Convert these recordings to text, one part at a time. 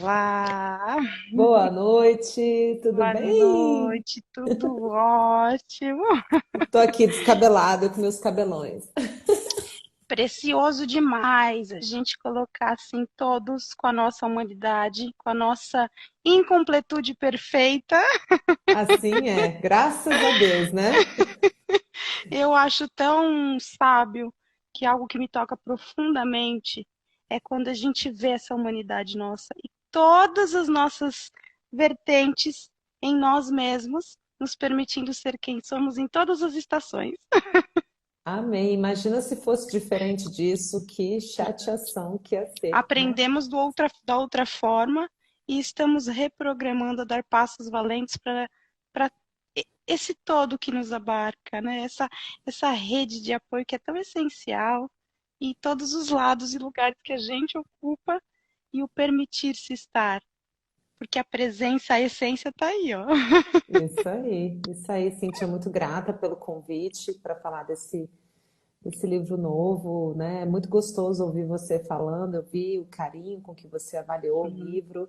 Olá, Boa noite, tudo boa bem? noite, tudo ótimo. Tô aqui descabelada com meus cabelões. Precioso demais a gente colocar assim todos com a nossa humanidade, com a nossa incompletude perfeita. Assim é, graças a Deus, né? Eu acho tão sábio que algo que me toca profundamente é quando a gente vê essa humanidade nossa e todas as nossas vertentes em nós mesmos, nos permitindo ser quem somos em todas as estações. Amém. Imagina se fosse diferente disso, que chateação que ia ser, né? Aprendemos da outra forma e estamos reprogramando a dar passos valentes para esse todo que nos abarca, né? Essa rede de apoio que é tão essencial em todos os lados e lugares que a gente ocupa e o permitir-se estar, porque a presença, a essência está aí, ó. Isso aí, Cíntia, muito grata pelo convite para falar desse livro novo, né? É muito gostoso ouvir você falando, eu vi o carinho com que você avaliou o Uhum. livro.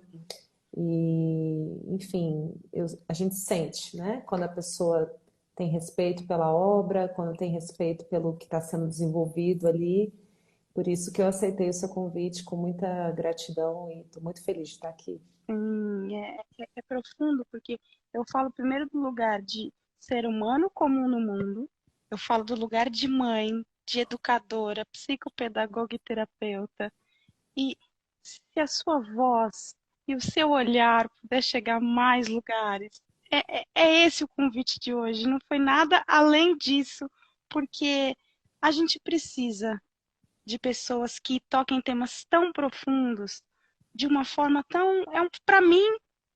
E, enfim, a gente sente, né? Quando a pessoa tem respeito pela obra, quando tem respeito pelo que está sendo desenvolvido ali. Por isso que eu aceitei o seu convite com muita gratidão e estou muito feliz de estar aqui. É profundo, porque eu falo primeiro do lugar de ser humano comum no mundo, eu falo do lugar de mãe, de educadora, psicopedagoga e terapeuta. E se a sua voz e o seu olhar puder chegar a mais lugares, é esse o convite de hoje. Não foi nada além disso, porque a gente precisa de pessoas que toquem temas tão profundos de uma forma tão. Para mim,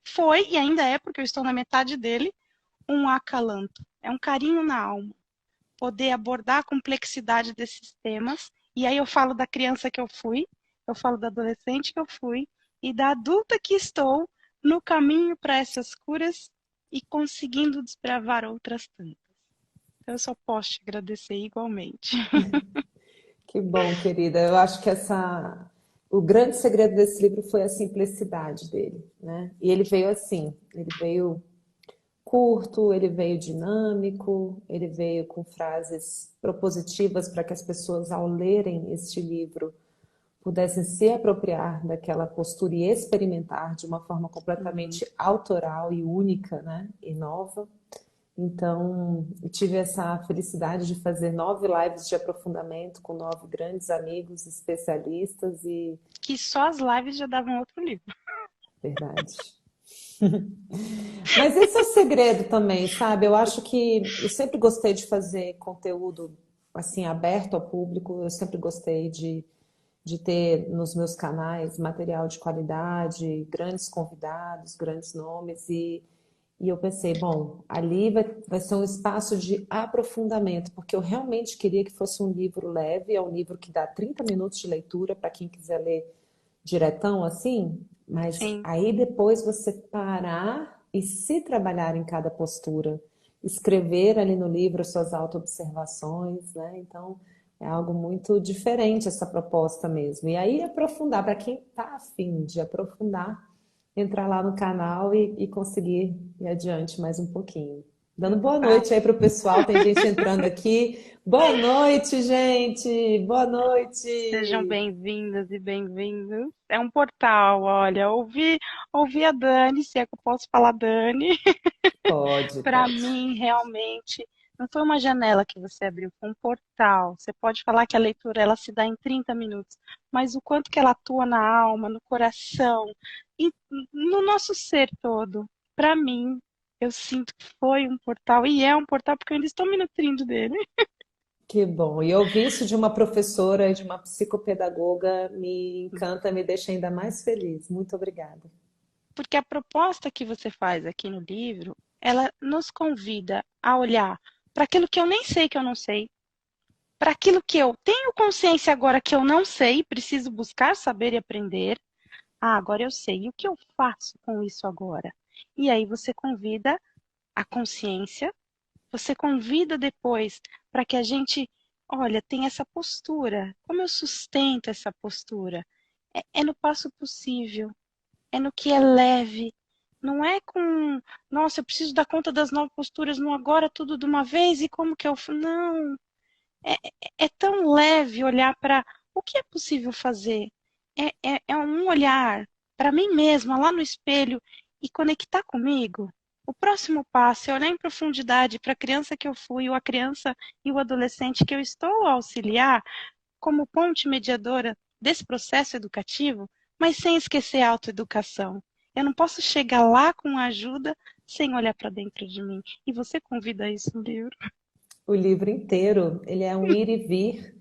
foi e ainda é, porque eu estou na metade dele, um acalanto. É um carinho na alma. Poder abordar a complexidade desses temas. E aí eu falo da criança que eu fui, eu falo da adolescente que eu fui e da adulta que estou no caminho para essas curas e conseguindo desbravar outras tantas. Então eu só posso te agradecer igualmente. Que bom, querida. Eu acho que o grande segredo desse livro foi a simplicidade dele, né? E ele veio assim, ele veio curto, ele veio dinâmico, ele veio com frases propositivas para que as pessoas, ao lerem este livro, pudessem se apropriar daquela postura e experimentar de uma forma Uhum. completamente autoral e única, né? E nova. Então, eu tive essa felicidade de fazer 9 lives de aprofundamento com 9 grandes amigos, especialistas e Que só as lives já davam outro livro. verdade. Mas esse é o segredo também, sabe? Eu acho que eu sempre gostei de fazer conteúdo assim aberto ao público. Eu sempre gostei de ter nos meus canais material de qualidade, grandes convidados, grandes nomes e eu pensei, bom, ali vai ser um espaço de aprofundamento, porque eu realmente queria que fosse um livro leve, é um livro que dá 30 minutos de leitura para quem quiser ler diretão assim, mas Sim. aí depois você parar e se trabalhar em cada postura, escrever ali no livro suas auto-observações, né? Então é algo muito diferente essa proposta mesmo. E aí aprofundar, para quem está afim de aprofundar, entrar lá no canal e conseguir ir adiante mais um pouquinho. Dando boa noite aí Exato. para o pessoal, tem gente entrando aqui. Boa noite, gente! Boa Sejam noite! bem-vindas e bem-vindos. É um portal, olha, ouvi a Dani, se é que eu posso falar Dani, Pode, para pode. mim realmente não foi uma janela que você abriu, foi um portal. Você pode falar que a leitura ela se dá em 30 minutos, mas o quanto que ela atua na alma, no coração e no nosso ser todo. Para mim, eu sinto que foi um portal e é um portal porque eu ainda estou me nutrindo dele. Que bom. E ouvir isso de uma professora e de uma psicopedagoga me encanta, me deixa ainda mais feliz. Muito obrigada. Porque a proposta que você faz aqui no livro, ela nos convida a olhar para aquilo que eu nem sei que eu não sei, para aquilo que eu tenho consciência agora que eu não sei, preciso buscar saber e aprender. Ah, agora eu sei. E o que eu faço com isso agora? E aí você convida a consciência, você convida depois para que a gente, olha, tenha essa postura. Como eu sustento essa postura? É no passo possível, é no que é leve. Não é com, nossa, eu preciso dar conta das 9 posturas no agora tudo de uma vez e como que eu. Não, é tão leve olhar para o que é possível fazer. É um olhar para mim mesma, lá no espelho, e conectar comigo. O próximo passo é olhar em profundidade para a criança que eu fui, ou a criança e o adolescente que eu estou a auxiliar, como ponte mediadora desse processo educativo, mas sem esquecer a autoeducação. Eu não posso chegar lá com ajuda sem olhar para dentro de mim. E você convida isso no livro. O livro inteiro, ele é um ir e vir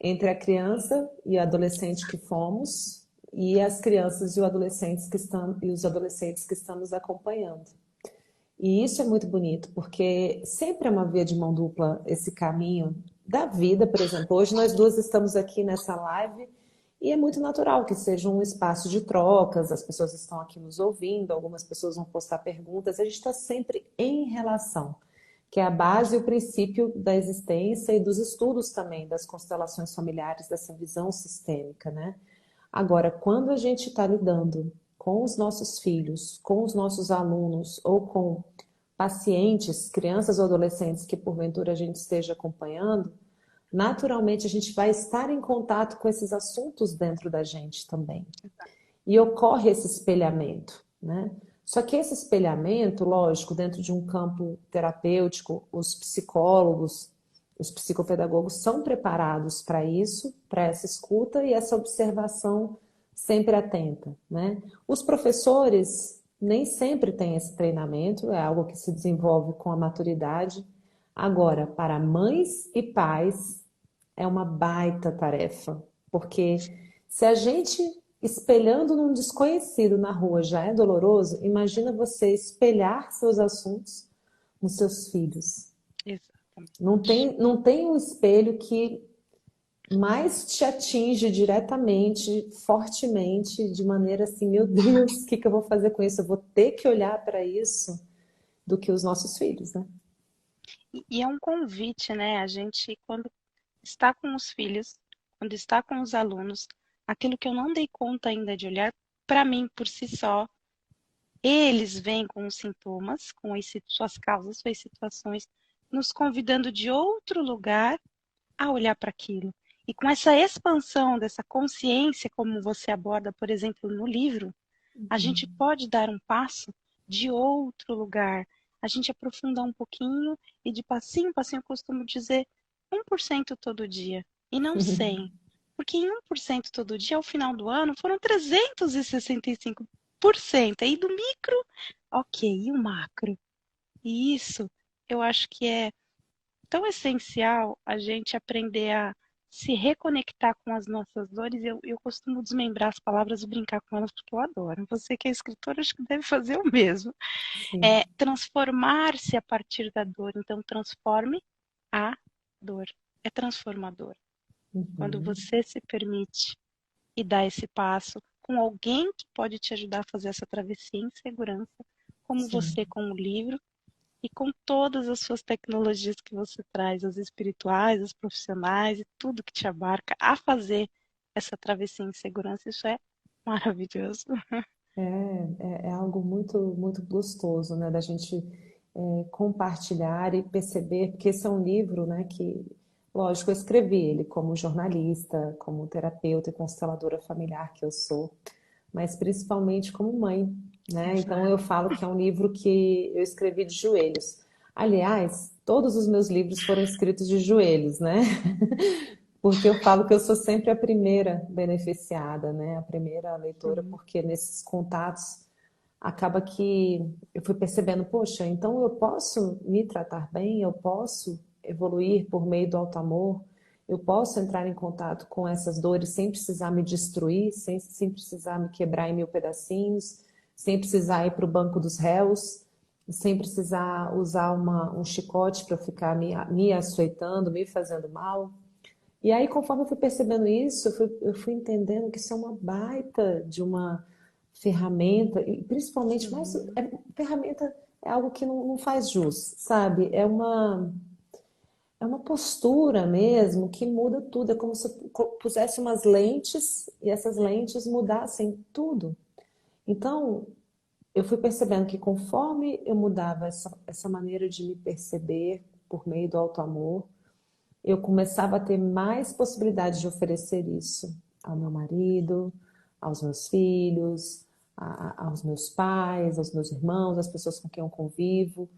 entre a criança e o adolescente que fomos e as crianças e os adolescentes que estamos acompanhando. E isso é muito bonito, porque sempre é uma via de mão dupla esse caminho da vida, por exemplo. Hoje nós duas estamos aqui nessa live e é muito natural que seja um espaço de trocas, as pessoas estão aqui nos ouvindo, algumas pessoas vão postar perguntas, a gente está sempre em relação, que é a base e o princípio da existência e dos estudos também, das constelações familiares, dessa visão sistêmica, né? Agora, quando a gente está lidando com os nossos filhos, com os nossos alunos ou com pacientes, crianças ou adolescentes que porventura a gente esteja acompanhando, naturalmente a gente vai estar em contato com esses assuntos dentro da gente também. E ocorre esse espelhamento, né? Só que esse espelhamento, lógico, dentro de um campo terapêutico, os psicólogos, os psicopedagogos são preparados para isso, para essa escuta e essa observação sempre atenta, né? Os professores nem sempre têm esse treinamento, é algo que se desenvolve com a maturidade. Agora, para mães e pais, é uma baita tarefa, porque se a gente espelhando num desconhecido na rua já é doloroso, imagina você espelhar seus assuntos nos seus filhos. Exatamente. Não tem um espelho que mais te atinge diretamente, fortemente, de maneira assim, meu Deus, o que que eu vou fazer com isso? Eu vou ter que olhar para isso do que os nossos filhos, né? E é um convite, né? A gente, quando está com os filhos, quando está com os alunos, aquilo que eu não dei conta ainda de olhar, para mim, por si só, eles vêm com os sintomas, com as suas causas, suas situações, nos convidando de outro lugar a olhar para aquilo. E com essa expansão dessa consciência, como você aborda, por exemplo, no livro, a gente pode dar um passo de outro lugar. A gente aprofundar um pouquinho e de passinho em passinho eu costumo dizer 1% todo dia e não 100. Porque em 1% todo dia, ao final do ano, foram 365%. Aí do micro, ok, e o macro? E isso eu acho que é tão essencial a gente aprender a se reconectar com as nossas dores. Eu costumo desmembrar as palavras e brincar com elas porque eu adoro. Você que é escritora, acho que deve fazer o mesmo. Sim. É transformar-se a partir da dor. Então, transforme a dor. É transformador. Quando Uhum. você se permite e dá esse passo com alguém que pode te ajudar a fazer essa travessia em segurança, como Sim. você com o livro, e com todas as suas tecnologias que você traz, as espirituais, as profissionais e tudo que te abarca a fazer essa travessia em segurança, isso é maravilhoso. É algo muito, muito gostoso, né, da gente compartilhar e perceber, porque esse é um livro, né, que, lógico, eu escrevi ele como jornalista, como terapeuta e consteladora familiar que eu sou, mas principalmente como mãe, né? Então eu falo que é um livro que eu escrevi de joelhos. Aliás, todos os meus livros foram escritos de joelhos, né? Porque eu falo que eu sou sempre a primeira beneficiada, né? A primeira leitora, Sim. porque nesses contatos acaba que eu fui percebendo, poxa, então eu posso me tratar bem, eu posso evoluir por meio do alto amor, eu posso entrar em contato com essas dores sem precisar me destruir, sem precisar me quebrar em mil pedacinhos, sem precisar ir para o banco dos réus, sem precisar usar um chicote para ficar me açoitando, me fazendo mal. E aí, conforme eu fui percebendo isso, eu fui entendendo que isso é uma baita de uma ferramenta, e principalmente, mais Sim. ferramenta é algo que não faz jus, sabe? É uma postura mesmo que muda tudo. É como se eu pusesse umas lentes e essas lentes mudassem tudo. Então, eu fui percebendo que conforme eu mudava essa maneira de me perceber por meio do auto-amor, eu começava a ter mais possibilidade de oferecer isso ao meu marido, aos meus filhos, aos meus pais, aos meus irmãos, às pessoas com quem eu convivo.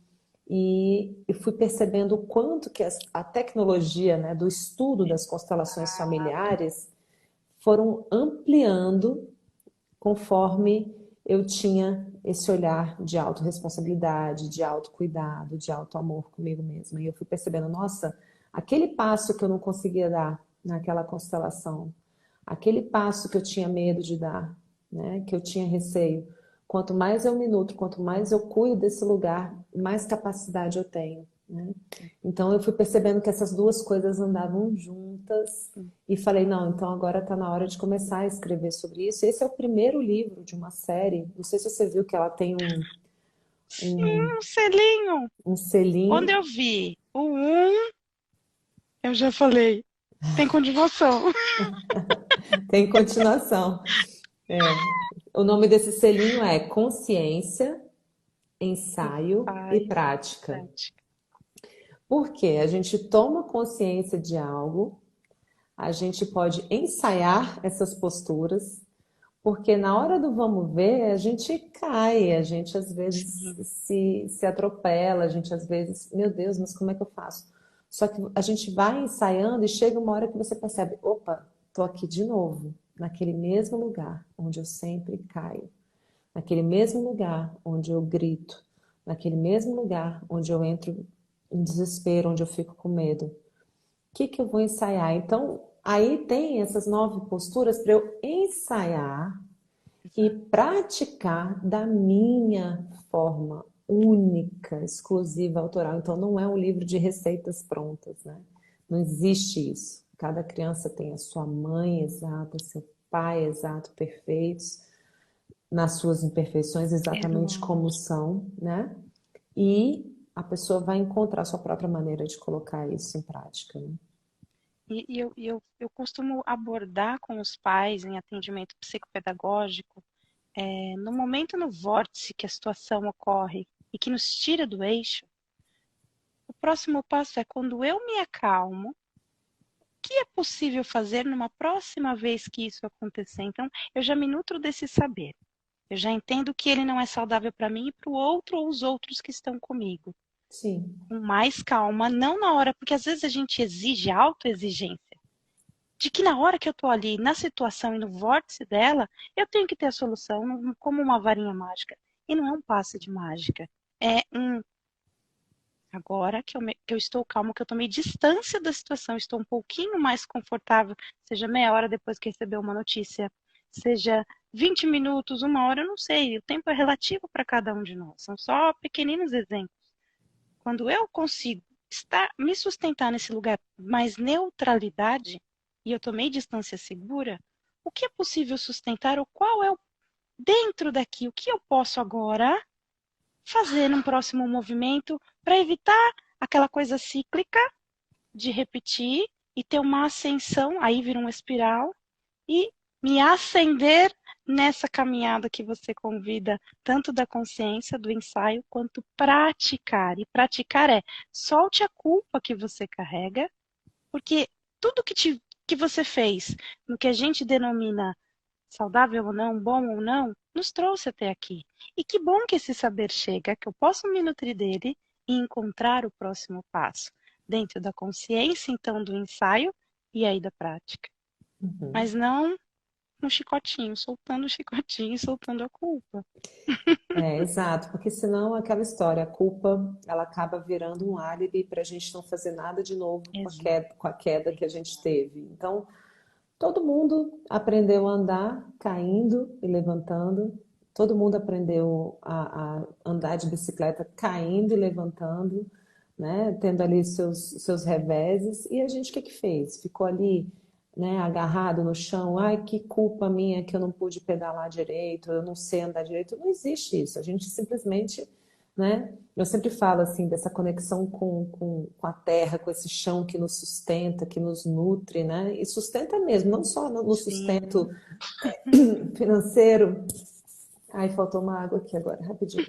E eu fui percebendo o quanto que a tecnologia, né, do estudo das constelações familiares foram ampliando conforme eu tinha esse olhar de autorresponsabilidade, de autocuidado, de autoamor comigo mesma. E eu fui percebendo, nossa, aquele passo que eu não conseguia dar naquela constelação, aquele passo que eu tinha medo de dar, né, que eu tinha receio, quanto mais eu me nutro, quanto mais eu cuido desse lugar, mais capacidade eu tenho, né? Então eu fui percebendo que essas duas coisas andavam juntas e falei, não, então agora está na hora de começar a escrever sobre isso. Esse é o primeiro livro de uma série. Não sei se você viu que ela tem um, Um selinho. um Quando selinho. eu vi o um, eu já falei, tem continuação. Tem continuação. É. O nome desse selinho é Consciência, Ensaio e Ensaio, Prática. prática. Porque a gente toma consciência de algo, a gente pode ensaiar essas posturas, porque na hora do vamos ver, a gente cai, a gente às vezes Sim, se atropela, a gente às vezes, meu Deus, mas como é que eu faço? Só que a gente vai ensaiando e chega uma hora que você percebe, opa, tô aqui de novo, naquele mesmo lugar onde eu sempre caio, naquele mesmo lugar onde eu grito, naquele mesmo lugar onde eu entro em desespero, onde eu fico com medo. O que que eu vou ensaiar? Então, aí tem essas 9 posturas para eu ensaiar e exato. praticar da minha forma única, exclusiva, autoral. Então, não é um livro de receitas prontas, né? Não existe isso. Cada criança tem a sua mãe exata, seu pai exato, perfeitos, nas suas imperfeições, exatamente como Exato. são, né? E a pessoa vai encontrar a sua própria maneira de colocar isso em prática, né? Eu costumo abordar com os pais em atendimento psicopedagógico, no momento no vórtice que a situação ocorre e que nos tira do eixo, o próximo passo é quando eu me acalmo, o que é possível fazer numa próxima vez que isso acontecer? Então, eu já me nutro desse saber. Eu já entendo que ele não é saudável para mim e para o outro ou os outros que estão comigo. Sim. Com mais calma, não na hora, porque às vezes a gente exige autoexigência. De que na hora que eu estou ali, na situação e no vórtice dela, eu tenho que ter a solução como uma varinha mágica. E não é um passe de mágica. É um agora que eu estou calmo, que eu tomei distância da situação, estou um pouquinho mais confortável, seja meia hora depois que recebeu uma notícia, seja 20 minutos, uma hora, eu não sei. O tempo é relativo para cada um de nós. São só pequeninos exemplos. Quando eu consigo me sustentar nesse lugar mais neutralidade, e eu tomei distância segura, o que é possível sustentar, ou qual é o dentro daqui, o que eu posso agora fazer num próximo movimento para evitar aquela coisa cíclica de repetir e ter uma ascensão, aí vira uma espiral, e me acender nessa caminhada que você convida, tanto da consciência, do ensaio, quanto praticar. E praticar é solte a culpa que você carrega, porque tudo que você fez, no que a gente denomina saudável ou não, bom ou não, nos trouxe até aqui. E que bom que esse saber chega, que eu posso me nutrir dele e encontrar o próximo passo, dentro da consciência, então, do ensaio e aí da prática. Uhum. Mas não no chicotinho, soltando o chicotinho e soltando a culpa. É, exato, porque senão aquela história, a culpa, ela acaba virando um álibi para a gente não fazer nada de novo Exato. com a queda que a gente teve. Então, todo mundo aprendeu a andar caindo e levantando, todo mundo aprendeu a andar de bicicleta caindo e levantando, né? Tendo ali seus reveses. E a gente o que que fez? Ficou ali, né, agarrado no chão. Ai, que culpa minha que eu não pude pedalar direito, eu não sei andar direito. Não existe isso. A gente simplesmente, né? Eu sempre falo assim dessa conexão com a terra, com esse chão que nos sustenta, que nos nutre, né? E sustenta mesmo, não só no Sim. sustento financeiro, Ai, faltou uma água aqui agora, rapidinho.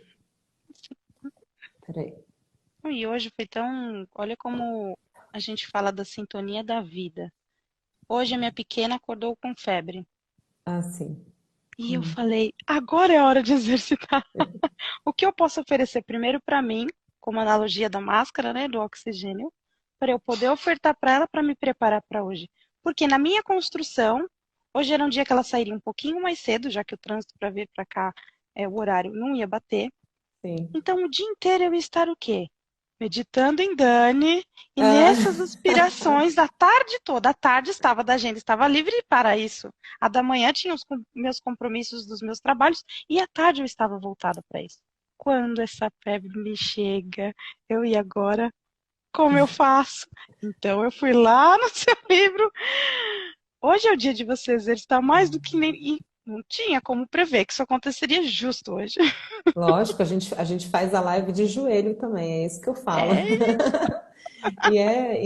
Peraí. E hoje foi tão. Olha como a gente fala da sintonia da vida. Hoje a minha pequena acordou com febre. Ah, sim. E eu falei, agora é a hora de exercitar. O que eu posso oferecer primeiro para mim, como analogia da máscara, né, do oxigênio, para eu poder ofertar para ela para me preparar para hoje. Porque na minha construção, hoje era um dia que ela sairia um pouquinho mais cedo, já que o trânsito para vir para cá, o horário não ia bater. Sim. Então o dia inteiro eu ia estar o quê? Meditando em Dani, e Ah, nessas aspirações da tarde toda, a tarde estava da agenda, estava livre para isso. A da manhã tinha os meus compromissos dos meus trabalhos, e à tarde eu estava voltada para isso. Quando essa febre me chega, e agora, como eu faço? Então eu fui lá no seu livro. Hoje é o dia de você exercitar mais do que nem. E não tinha como prever que isso aconteceria justo hoje. lógico, a gente faz a live de joelho também, é isso que eu falo. É E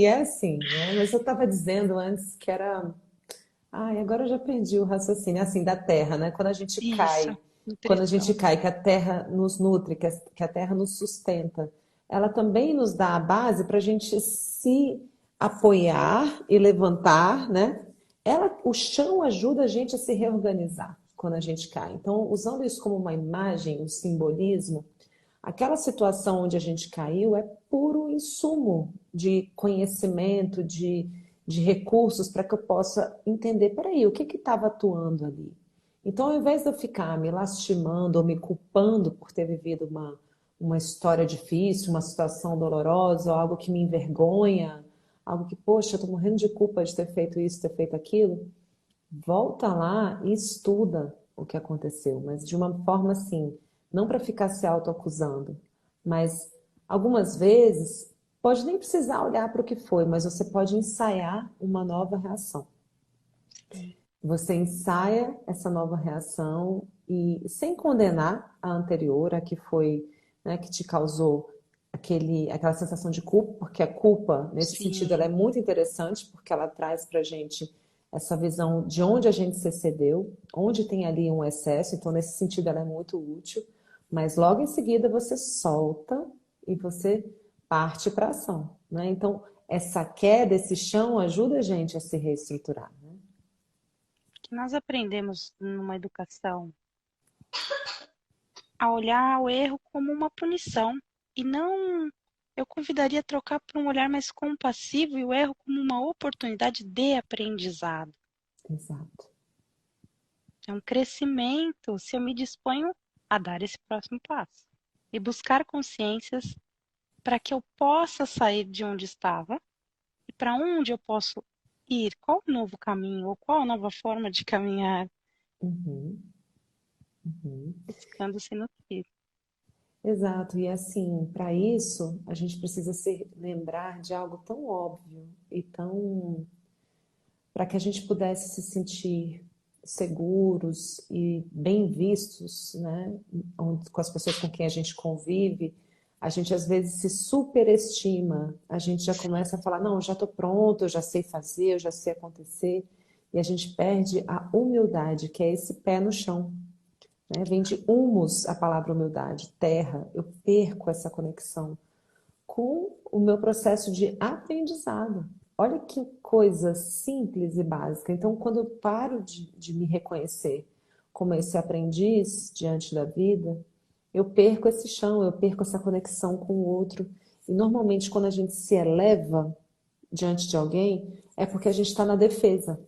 é assim, né? Mas eu estava dizendo antes que era. Ai, agora eu já perdi o raciocínio, assim, da terra, né? isso, Quando a gente nutrição. cai, que a terra nos nutre, que a terra nos sustenta, ela também nos dá a base para a gente se apoiar e levantar, né? O chão ajuda a gente a se reorganizar quando a gente cai. Então, usando isso como uma imagem, um simbolismo, aquela situação onde a gente caiu é puro insumo de conhecimento, de recursos para que eu possa entender, peraí, o que estava atuando ali? Então, ao invés de eu ficar me lastimando ou me culpando por ter vivido uma história difícil, uma situação dolorosa, ou algo que me envergonha, algo que, poxa, eu estou morrendo de culpa de ter feito isso, ter feito aquilo, volta lá e estuda o que aconteceu, mas de uma forma assim, não para ficar se autoacusando, mas algumas vezes pode nem precisar olhar para o que foi, mas você pode ensaiar uma nova reação. Você ensaia essa nova reação e sem condenar a anterior, a que foi, né, que te causou aquela sensação de culpa, porque a culpa, nesse sentido, ela é Sim, muito interessante, porque ela traz para a gente essa visão de onde a gente se excedeu, onde tem ali um excesso, então nesse sentido ela é muito útil, mas logo em seguida você solta e você parte para a ação, né? Então, essa queda, esse chão ajuda a gente a se reestruturar, né? que nós aprendemos numa educação a olhar o erro como uma punição e não, eu convidaria a trocar por um olhar mais compassivo e o erro como uma oportunidade de aprendizado. Exato. É um crescimento se eu me disponho a dar esse próximo passo e buscar consciências para que eu possa sair de onde estava e para onde eu posso ir, qual o novo caminho ou qual a nova forma de caminhar, Uhum, uhum. buscando se nutrir. Exato, e assim, para isso, a gente precisa se lembrar de algo tão óbvio e tão para que a gente pudesse se sentir seguros e bem vistos, né, com as pessoas com quem a gente convive, a gente às vezes se superestima, a gente já Sim, começa a falar, não, eu já estou pronto, eu já sei fazer, eu já sei acontecer, e a gente perde a humildade, que é esse pé no chão, né? Vem de humus a palavra humildade, terra. Eu perco essa conexão com o meu processo de aprendizado. Olha que coisa simples e básica. Então, quando eu paro de me reconhecer como esse aprendiz diante da vida, eu perco esse chão, eu perco essa conexão com o outro. E normalmente, quando a gente se eleva diante de alguém, é porque a gente está na defesa,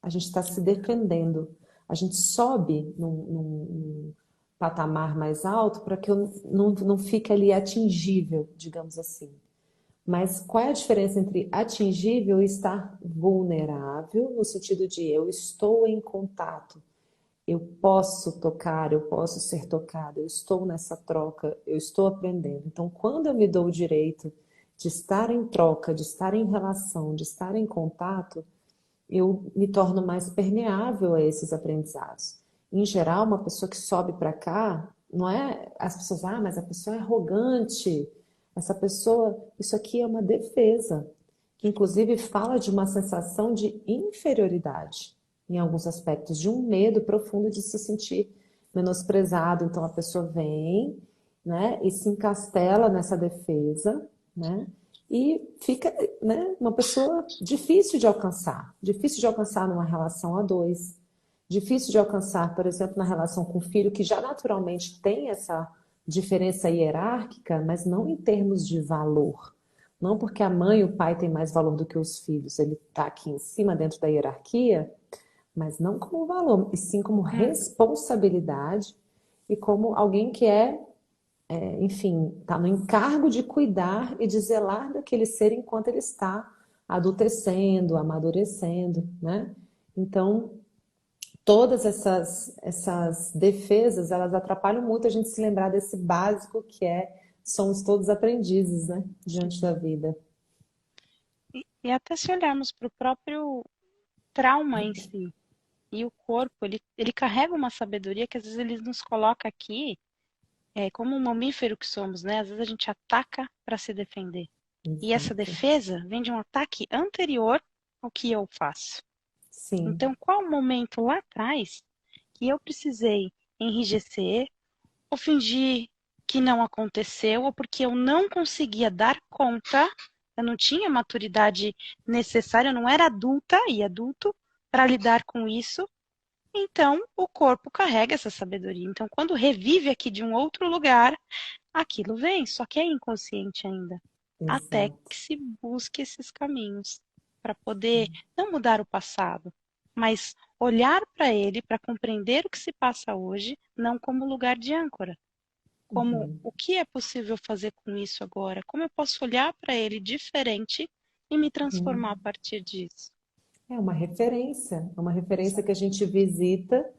a gente está se defendendo. A gente sobe num patamar mais alto para que eu não fique ali atingível, digamos assim. Mas qual é a diferença entre atingível e estar vulnerável, no sentido de eu estou em contato, eu posso tocar, eu posso ser tocada, eu estou nessa troca, eu estou aprendendo. Então, quando eu me dou o direito de estar em troca, de estar em relação, de estar em contato, eu me torno mais permeável a esses aprendizados. Em geral, uma pessoa que sobe para cá, não é as pessoas, mas a pessoa é arrogante. Essa pessoa, isso aqui é uma defesa, que inclusive fala de uma sensação de inferioridade em alguns aspectos, de um medo profundo de se sentir menosprezado. Então a pessoa vem, né, e se encastela nessa defesa, né, e fica, né, uma pessoa difícil de alcançar numa relação a dois, difícil de alcançar, por exemplo, na relação com o filho, que já naturalmente tem essa diferença hierárquica, mas não em termos de valor. Não porque a mãe e o pai têm mais valor do que os filhos, ele está aqui em cima, dentro da hierarquia, mas não como valor, e sim como Hum. responsabilidade e como alguém que enfim, está no encargo de cuidar e de zelar daquele ser enquanto ele está adultecendo, amadurecendo, né? Então, todas essas defesas, elas atrapalham muito a gente se lembrar desse básico que somos todos aprendizes, né? Diante da vida. E até se olharmos para o próprio trauma em si, e o corpo, ele carrega uma sabedoria que às vezes ele nos coloca aqui, como um mamífero que somos, né? Às vezes a gente ataca para se defender. E essa Exato. defesa vem de um ataque anterior ao que eu faço. Sim. Então, qual o momento lá atrás que eu precisei enrijecer ou fingir que não aconteceu, ou porque eu não conseguia dar conta, eu não tinha a maturidade necessária, eu não era adulta e adulto para lidar com isso. Então, o corpo carrega essa sabedoria. Então, quando revive aqui de um outro lugar, aquilo vem, só que é inconsciente ainda. Até Exato. que se busque esses caminhos para poder não mudar o passado, mas olhar para ele para compreender o que se passa hoje, não como lugar de âncora, como Uhum. o que é possível fazer com isso agora, como eu posso olhar para ele diferente e me transformar a Uhum. partir disso. É uma referência que a gente visita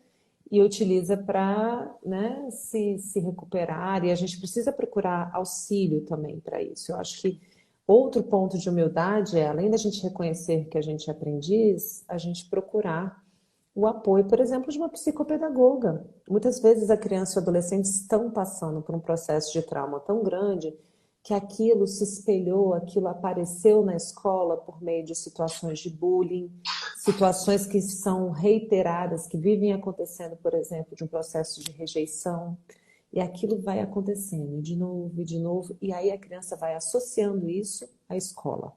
e utiliza para, né, se recuperar, e a gente precisa procurar auxílio também para isso. Eu acho que outro ponto de humildade é, além da gente reconhecer que a gente é aprendiz, a gente procurar o apoio, por exemplo, de uma psicopedagoga. Muitas vezes a criança e o adolescente estão passando por um processo de trauma tão grande que aquilo se espelhou, aquilo apareceu na escola por meio de situações de bullying, situações que são reiteradas, que vivem acontecendo, por exemplo, de um processo de rejeição, e aquilo vai acontecendo de novo, e aí a criança vai associando isso à escola,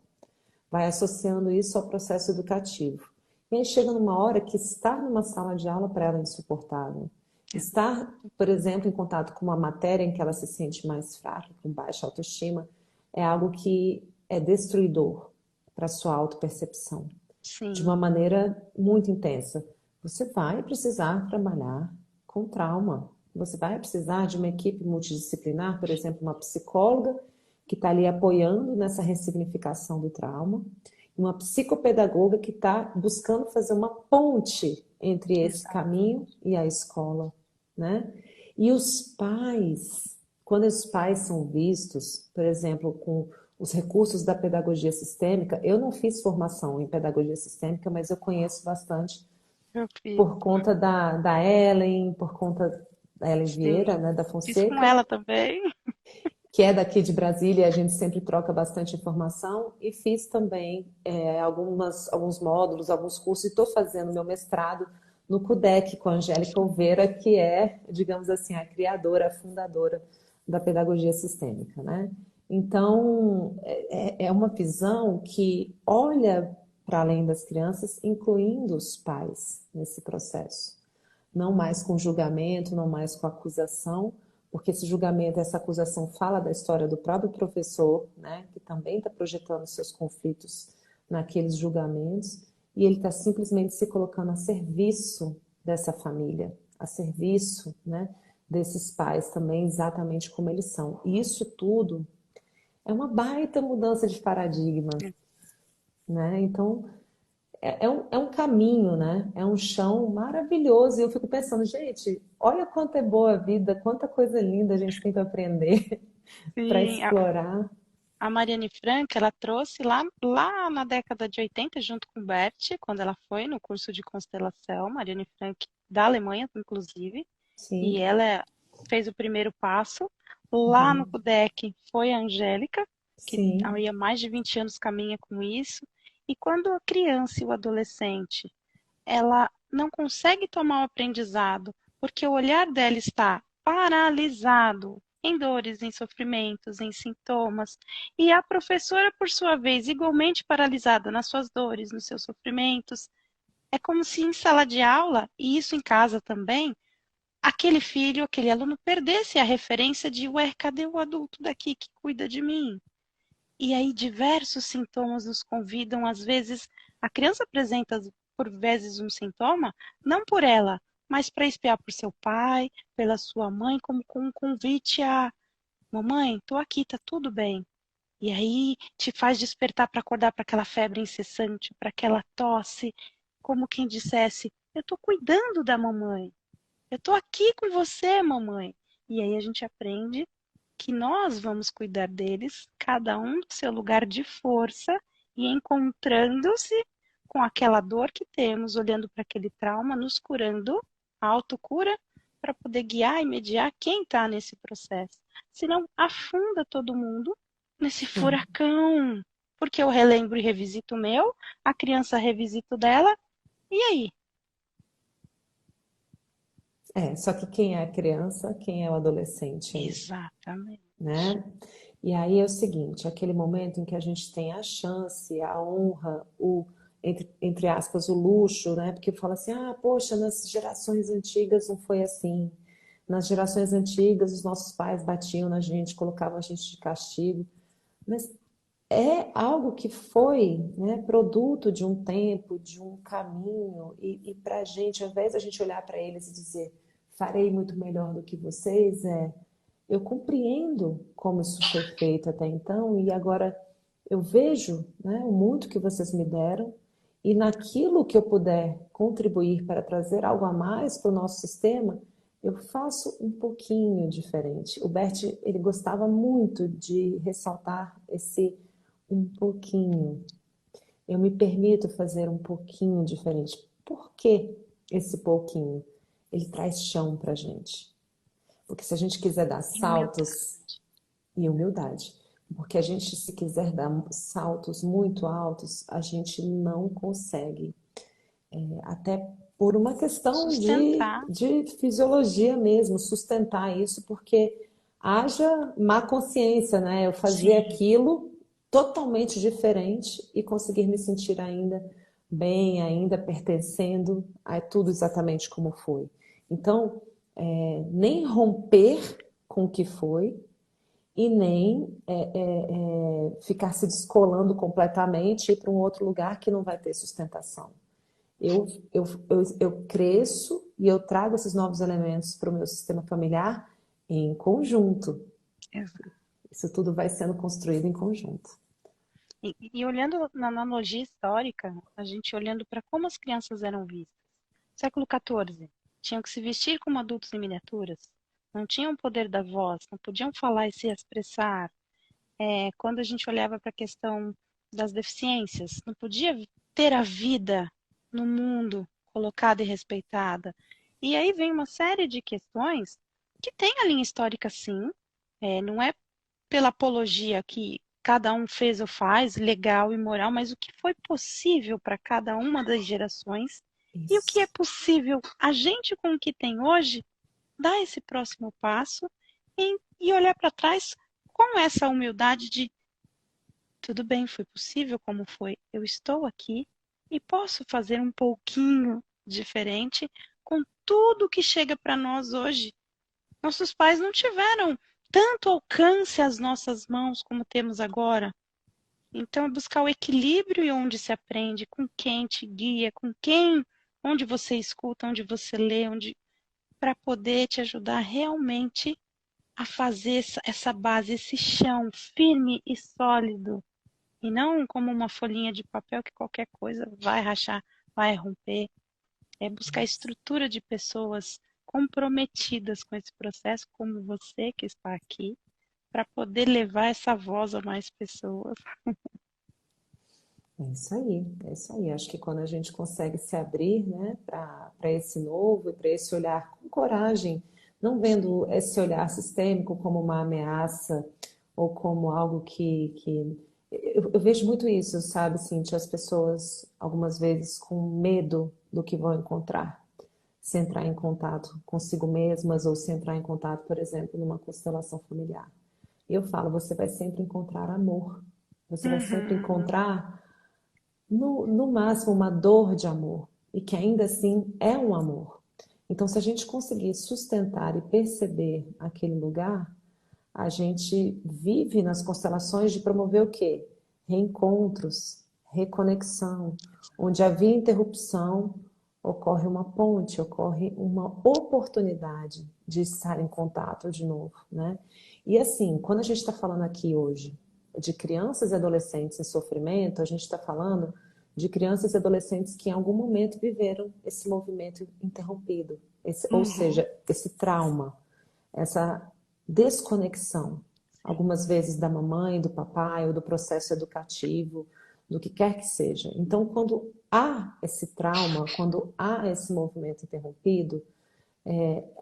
vai associando isso ao processo educativo. E aí chega numa hora que estar numa sala de aula para ela é insuportável. Estar, por exemplo, em contato com uma matéria em que ela se sente mais fraca, com baixa autoestima, é algo que é destruidor para a sua autopercepção de Sim, uma maneira muito intensa. Você vai precisar trabalhar com trauma. Você vai precisar de uma equipe multidisciplinar, por exemplo, uma psicóloga que está ali apoiando nessa ressignificação do trauma, e uma psicopedagoga que está buscando fazer uma ponte entre esse exato. caminho e a escola, né? E os pais, quando os pais são vistos, por exemplo, com os recursos da pedagogia sistêmica. Eu não fiz formação em pedagogia sistêmica, mas eu conheço bastante Eu fiz, por conta da Ellen, por conta da Ellen Vieira, sim. né, da Fiz com Fonseca, ela também. que é daqui de Brasília, e a gente sempre troca bastante informação, e fiz também alguns módulos, alguns cursos, e estou fazendo meu mestrado no CUDEC com a Angélica Olveira, que é, digamos assim, a criadora, a fundadora da pedagogia sistêmica, né? Então, é uma visão que olha para além das crianças, incluindo os pais nesse processo. Não mais com julgamento, não mais com acusação, porque esse julgamento, essa acusação fala da história do próprio professor, né, que também está projetando seus conflitos naqueles julgamentos, e ele está simplesmente se colocando a serviço dessa família, a serviço, né, desses pais também, exatamente como eles são. E isso tudo é uma baita mudança de paradigma, né? Então, é um caminho, né? É um chão maravilhoso. E eu fico pensando, gente, olha quanto é boa a vida, quanta coisa linda a gente tem para aprender, para Sim, explorar. a Mariane Frank, ela trouxe lá na década de 80, junto com Bert, quando ela foi no curso de constelação, Mariane Frank, da Alemanha, inclusive, e Sim, ela fez o primeiro passo. Lá no uhum, CUDEC foi a Angélica, que sim, há mais de 20 anos caminha com isso. E quando a criança e o adolescente, ela não consegue tomar o aprendizado porque o olhar dela está paralisado em dores, em sofrimentos, em sintomas, e a professora, por sua vez, igualmente paralisada nas suas dores, nos seus sofrimentos. É como se em sala de aula, e isso em casa também, aquele filho, aquele aluno perdesse a referência de, ué, cadê o adulto daqui que cuida de mim? E aí diversos sintomas nos convidam, às vezes, a criança apresenta por vezes um sintoma, não por ela, mas para espiar por seu pai, pela sua mãe, como com um convite a, mamãe, tô aqui, tá tudo bem. E aí te faz despertar para acordar para aquela febre incessante, para aquela tosse, como quem dissesse, eu tô cuidando da mamãe. Eu tô aqui com você, mamãe. E aí a gente aprende que nós vamos cuidar deles, cada um do seu lugar de força e encontrando-se com aquela dor que temos, olhando para aquele trauma, nos curando, a autocura, para poder guiar e mediar quem está nesse processo. Senão afunda todo mundo nesse furacão. Porque eu relembro e revisito o meu, a criança revisita o dela, e aí? Só que quem é a criança, quem é o adolescente aí, Exatamente. né? E aí é o seguinte, aquele momento em que a gente tem a chance, a honra, entre aspas, o luxo, né? Porque fala assim, ah, poxa, nas gerações antigas não foi assim. Nas gerações antigas, os nossos pais batiam na gente, colocavam a gente de castigo. Mas é algo que foi, né, produto de um tempo, de um caminho, e para a gente, ao invés de a gente olhar para eles e dizer, farei muito melhor do que vocês, eu compreendo como isso foi feito até então e agora eu vejo, né, o muito que vocês me deram e naquilo que eu puder contribuir para trazer algo a mais para o nosso sistema, eu faço um pouquinho diferente. O Bert, ele gostava muito de ressaltar esse um pouquinho. Eu me permito fazer um pouquinho diferente. Por que esse pouquinho? Ele traz chão para a gente. Porque se a gente quiser dar E humildade. saltos e humildade, porque a gente, se quiser dar saltos muito altos, a gente não consegue. Até por uma questão Sustentar. de fisiologia mesmo, sustentar isso, porque haja má consciência, né? Eu fazer Sim. aquilo totalmente diferente e conseguir me sentir ainda bem, ainda pertencendo a tudo exatamente como foi. Então, nem romper com o que foi e nem ficar se descolando completamente e ir para um outro lugar que não vai ter sustentação. Eu, eu cresço e eu trago esses novos elementos para o meu sistema familiar em conjunto. Exato. Isso tudo vai sendo construído em conjunto. E olhando na analogia histórica, a gente olhando para como as crianças eram vistas. Século XIV, tinham que se vestir como adultos em miniaturas, não tinham o poder da voz, não podiam falar e se expressar. Quando a gente olhava para a questão das deficiências, não podia ter a vida no mundo colocada e respeitada. E aí vem uma série de questões que tem a linha histórica, sim, não é pela apologia que cada um fez ou faz, legal e moral, mas o que foi possível para cada uma das gerações e o que é Isso. possível a gente com o que tem hoje dar esse próximo passo e olhar para trás com essa humildade de tudo bem, foi possível como foi, eu estou aqui e posso fazer um pouquinho diferente com tudo que chega para nós hoje. Nossos pais não tiveram tanto alcance às nossas mãos como temos agora. Então, é buscar o equilíbrio e onde se aprende, com quem te guia, com quem, onde você escuta, onde você lê, onde para poder te ajudar realmente a fazer essa base, esse chão firme e sólido, e não como uma folhinha de papel que qualquer coisa vai rachar, vai romper. É buscar estrutura de pessoas comprometidas com esse processo, como você que está aqui, para poder levar essa voz a mais pessoas. É isso aí, é isso aí. Acho que quando a gente consegue se abrir, né, para esse novo e para esse olhar com coragem, não vendo esse olhar sistêmico como uma ameaça ou como algo que... Eu vejo muito isso, sabe, Cintia? As pessoas, algumas vezes, com medo do que vão encontrar. se entrar em contato consigo mesmas ou se entrar em contato, por exemplo, numa constelação familiar. Eu falo, você vai sempre encontrar amor. Você vai sempre Uhum. encontrar, no máximo, uma dor de amor. E que ainda assim é um amor. Então, se a gente conseguir sustentar e perceber aquele lugar, a gente vive nas constelações de promover o quê? Reencontros, reconexão. Onde havia interrupção, ocorre uma ponte, ocorre uma oportunidade de estar em contato de novo, né? E assim, quando a gente está falando aqui hoje de crianças e adolescentes em sofrimento, a gente está falando de crianças e adolescentes que em algum momento viveram esse movimento interrompido, ou Uhum. seja, esse trauma, essa desconexão, algumas vezes da mamãe, do papai ou do processo educativo, do que quer que seja. Então, quando há esse trauma, quando há esse movimento interrompido,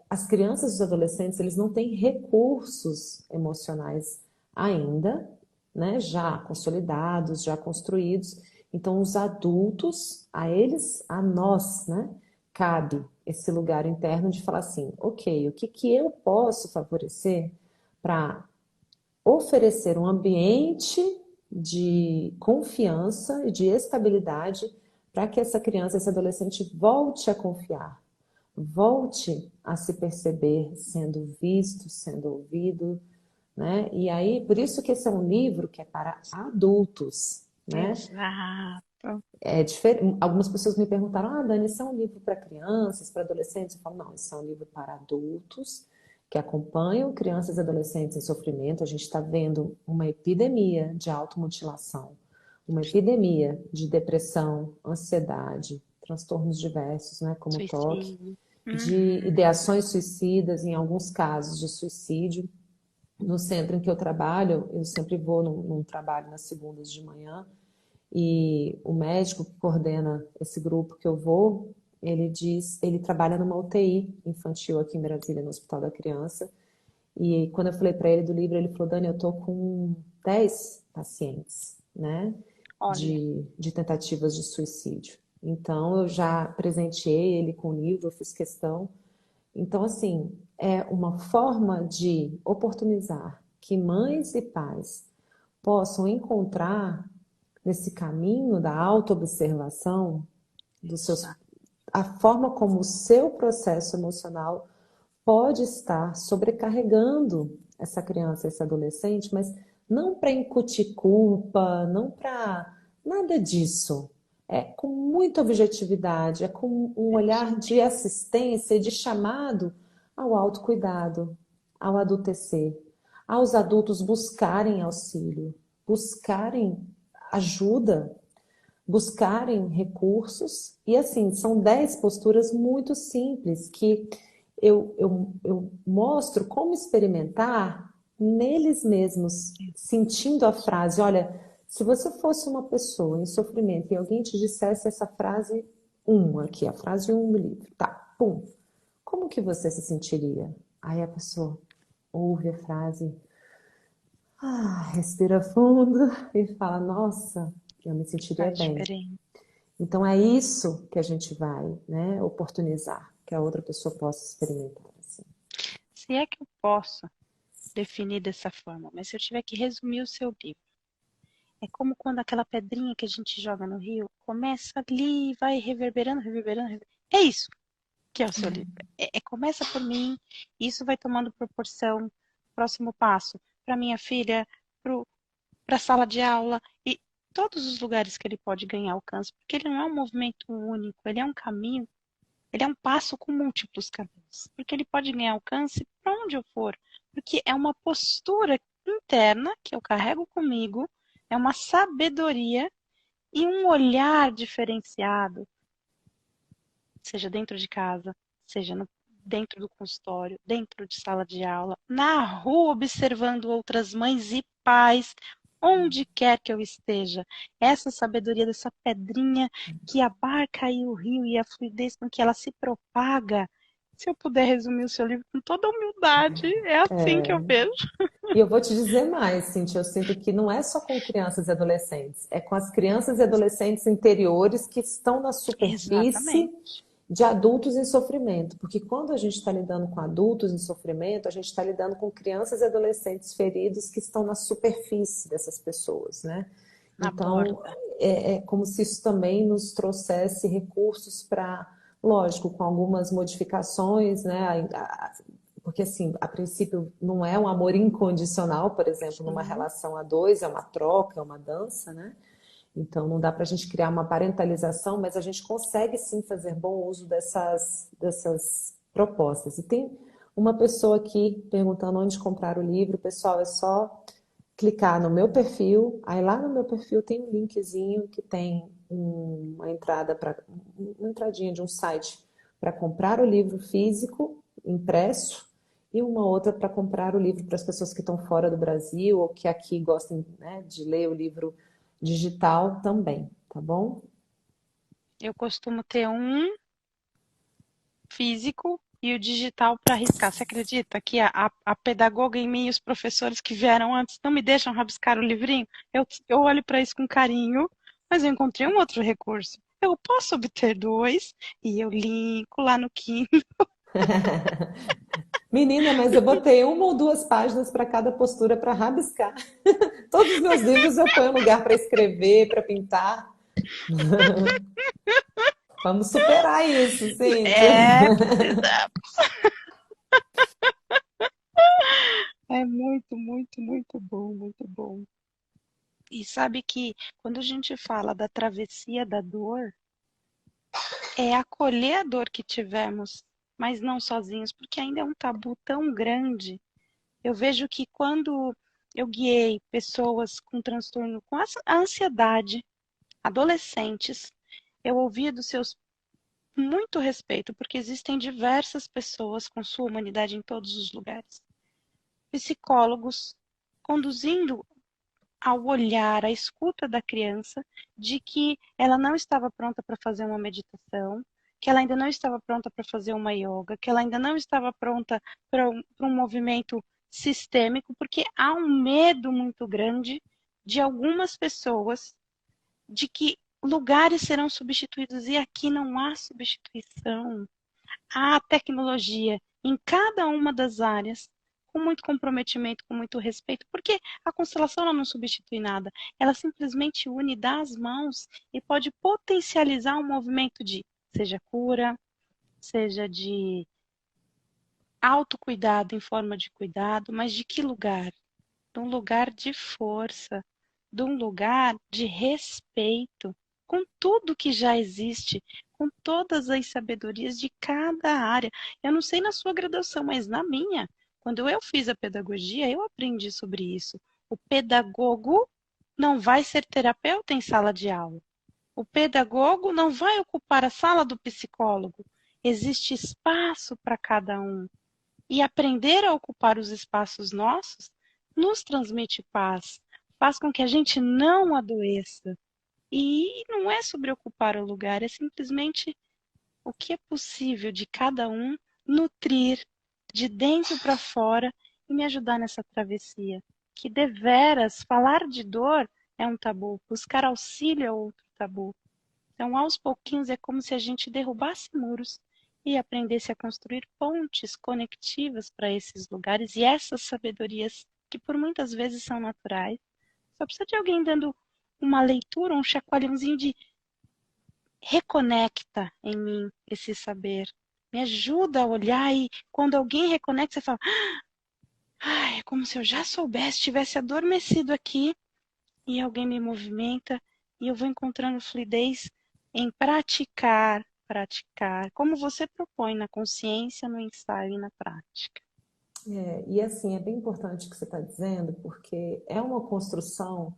as crianças e os adolescentes, eles não têm recursos emocionais ainda, né, já consolidados, já construídos. Então, os adultos, a eles, a nós, né, cabe esse lugar interno de falar assim, ok, o que que eu posso favorecer para oferecer um ambiente de confiança e de estabilidade para que essa criança, esse adolescente volte a confiar, volte a se perceber sendo visto, sendo ouvido, né? E aí, por isso que esse é um livro que é para adultos, né? Exato. É diferente. Algumas pessoas me perguntaram, Dani, isso é um livro para crianças, para adolescentes? Eu falo, não, isso é um livro para adultos que acompanham crianças e adolescentes em sofrimento. A gente está vendo uma epidemia de automutilação, uma epidemia de depressão, ansiedade, transtornos diversos, né, como TOC, Suicídio. de Uhum. ideações suicidas, em alguns casos de suicídio. No centro em que eu trabalho, eu sempre vou num trabalho nas segundas de manhã, e o médico que coordena esse grupo que eu vou, ele trabalha numa UTI infantil aqui em Brasília, no Hospital da Criança. E quando eu falei para ele do livro, ele falou, Dani, eu tô com 10 pacientes, né, Olha, de tentativas de suicídio. Então, eu já presenteei ele com o livro, eu fiz questão. Então, assim, é uma forma de oportunizar que mães e pais possam encontrar nesse caminho da autoobservação dos seus, exato. a forma como o seu processo emocional pode estar sobrecarregando essa criança, esse adolescente, mas não para incutir culpa, não para nada disso. É com muita objetividade, é com um olhar de assistência e de chamado ao autocuidado, ao adultecer, aos adultos buscarem auxílio, buscarem ajuda, buscarem recursos. E assim, são 10 posturas muito simples que eu mostro como experimentar neles mesmos, sentindo a frase. Olha, se você fosse uma pessoa em sofrimento e alguém te dissesse essa frase aqui, a frase um do livro, tá, pum, como que você se sentiria? Aí a pessoa ouve a frase, respira fundo e fala, nossa, eu me sentiria Faz bem. diferença. Então é isso que a gente vai, né, oportunizar, que a outra pessoa possa experimentar assim. Se é que eu posso definir dessa forma, mas se eu tiver que resumir o seu livro, é como quando aquela pedrinha que a gente joga no rio começa ali e vai reverberando, reverberando, é isso que é o seu livro. Começa por mim, isso vai tomando proporção, próximo passo, para minha filha, para a sala de aula e todos os lugares que ele pode ganhar alcance, porque ele não é um movimento único, ele é um caminho, ele é um passo com múltiplos caminhos, porque ele pode ganhar alcance para onde eu for, porque é uma postura interna que eu carrego comigo, é uma sabedoria e um olhar diferenciado, seja dentro de casa, seja dentro do consultório, dentro de sala de aula, na rua, observando outras mães e pais, onde quer que eu esteja. Essa sabedoria dessa pedrinha que abarca aí o rio e a fluidez com que ela se propaga. Se eu puder resumir o seu livro com toda humildade, é assim que eu vejo. E eu vou te dizer mais, Cintia, eu sinto que não é só com crianças e adolescentes, é com as crianças e adolescentes interiores que estão na superfície Exatamente. de adultos em sofrimento, porque quando a gente está lidando com adultos em sofrimento, a gente está lidando com crianças e adolescentes feridos que estão na superfície dessas pessoas, né? Na Então, borda. é como se isso também nos trouxesse recursos para, lógico, com algumas modificações, né? Porque, assim, a princípio não é um amor incondicional, por exemplo, numa Sim. relação a dois, é uma troca, é uma dança, né? Então, não dá para a gente criar uma parentalização, mas a gente consegue sim fazer bom uso dessas propostas. E tem uma pessoa aqui perguntando onde comprar o livro. Pessoal, é só clicar no meu perfil. Aí lá no meu perfil tem um linkzinho que tem uma entrada para uma entradinha de um site para comprar o livro físico, impresso, e uma outra para comprar o livro para as pessoas que estão fora do Brasil ou que aqui gostem, né, de ler o livro digital também, tá bom? Eu costumo ter um físico e o digital para arriscar. Você acredita que a pedagoga em mim e os professores que vieram antes não me deixam rabiscar o livrinho? Eu olho para isso com carinho, mas eu encontrei um outro recurso. Eu posso obter dois e eu linko lá no Kindle. Menina, mas eu botei uma ou duas páginas para cada postura para rabiscar. Todos os meus livros eu ponho lugar para escrever, para pintar. Vamos superar isso, Cíntia. É, precisamos. É muito, muito, muito bom, muito bom. E sabe que quando a gente fala da travessia da dor, é acolher a dor que tivemos, mas não sozinhos, porque ainda é um tabu tão grande. Eu vejo que quando eu guiei pessoas com transtorno, com a ansiedade, adolescentes, eu ouvia dos seus muito respeito, porque existem diversas pessoas com sua humanidade em todos os lugares. Psicólogos conduzindo ao olhar, à escuta da criança, de que ela não estava pronta para fazer uma meditação, que ela ainda não estava pronta para fazer uma yoga, que ela ainda não estava pronta para um movimento sistêmico, porque há um medo muito grande de algumas pessoas de que lugares serão substituídos e aqui não há substituição. Há tecnologia em cada uma das áreas, com muito comprometimento, com muito respeito, porque a constelação ela não substitui nada, ela simplesmente une, dá as mãos e pode potencializar um movimento de, seja cura, seja de autocuidado em forma de cuidado, mas de que lugar? De um lugar de força, de um lugar de respeito com tudo que já existe, com todas as sabedorias de cada área. Eu não sei na sua graduação, mas na minha, quando eu fiz a pedagogia, eu aprendi sobre isso. O pedagogo não vai ser terapeuta em sala de aula. O pedagogo não vai ocupar a sala do psicólogo. Existe espaço para cada um. E aprender a ocupar os espaços nossos nos transmite paz, faz com que a gente não adoeça. E não é sobre ocupar o lugar, é simplesmente o que é possível de cada um nutrir de dentro para fora e me ajudar nessa travessia. Que deveras falar de dor é um tabu, buscar auxílio é outro tabu. Então, aos pouquinhos, é como se a gente derrubasse muros e aprendesse a construir pontes conectivas para esses lugares e essas sabedorias que por muitas vezes são naturais. Só precisa de alguém dando uma leitura, um chacoalhãozinho de reconecta em mim esse saber. Me ajuda a olhar e quando alguém reconecta, você fala, ah, é como se eu já soubesse, tivesse adormecido aqui e alguém me movimenta e eu vou encontrando fluidez em praticar, praticar, como você propõe na consciência, no ensaio e na prática. E assim, é bem importante o que você está dizendo, porque é uma construção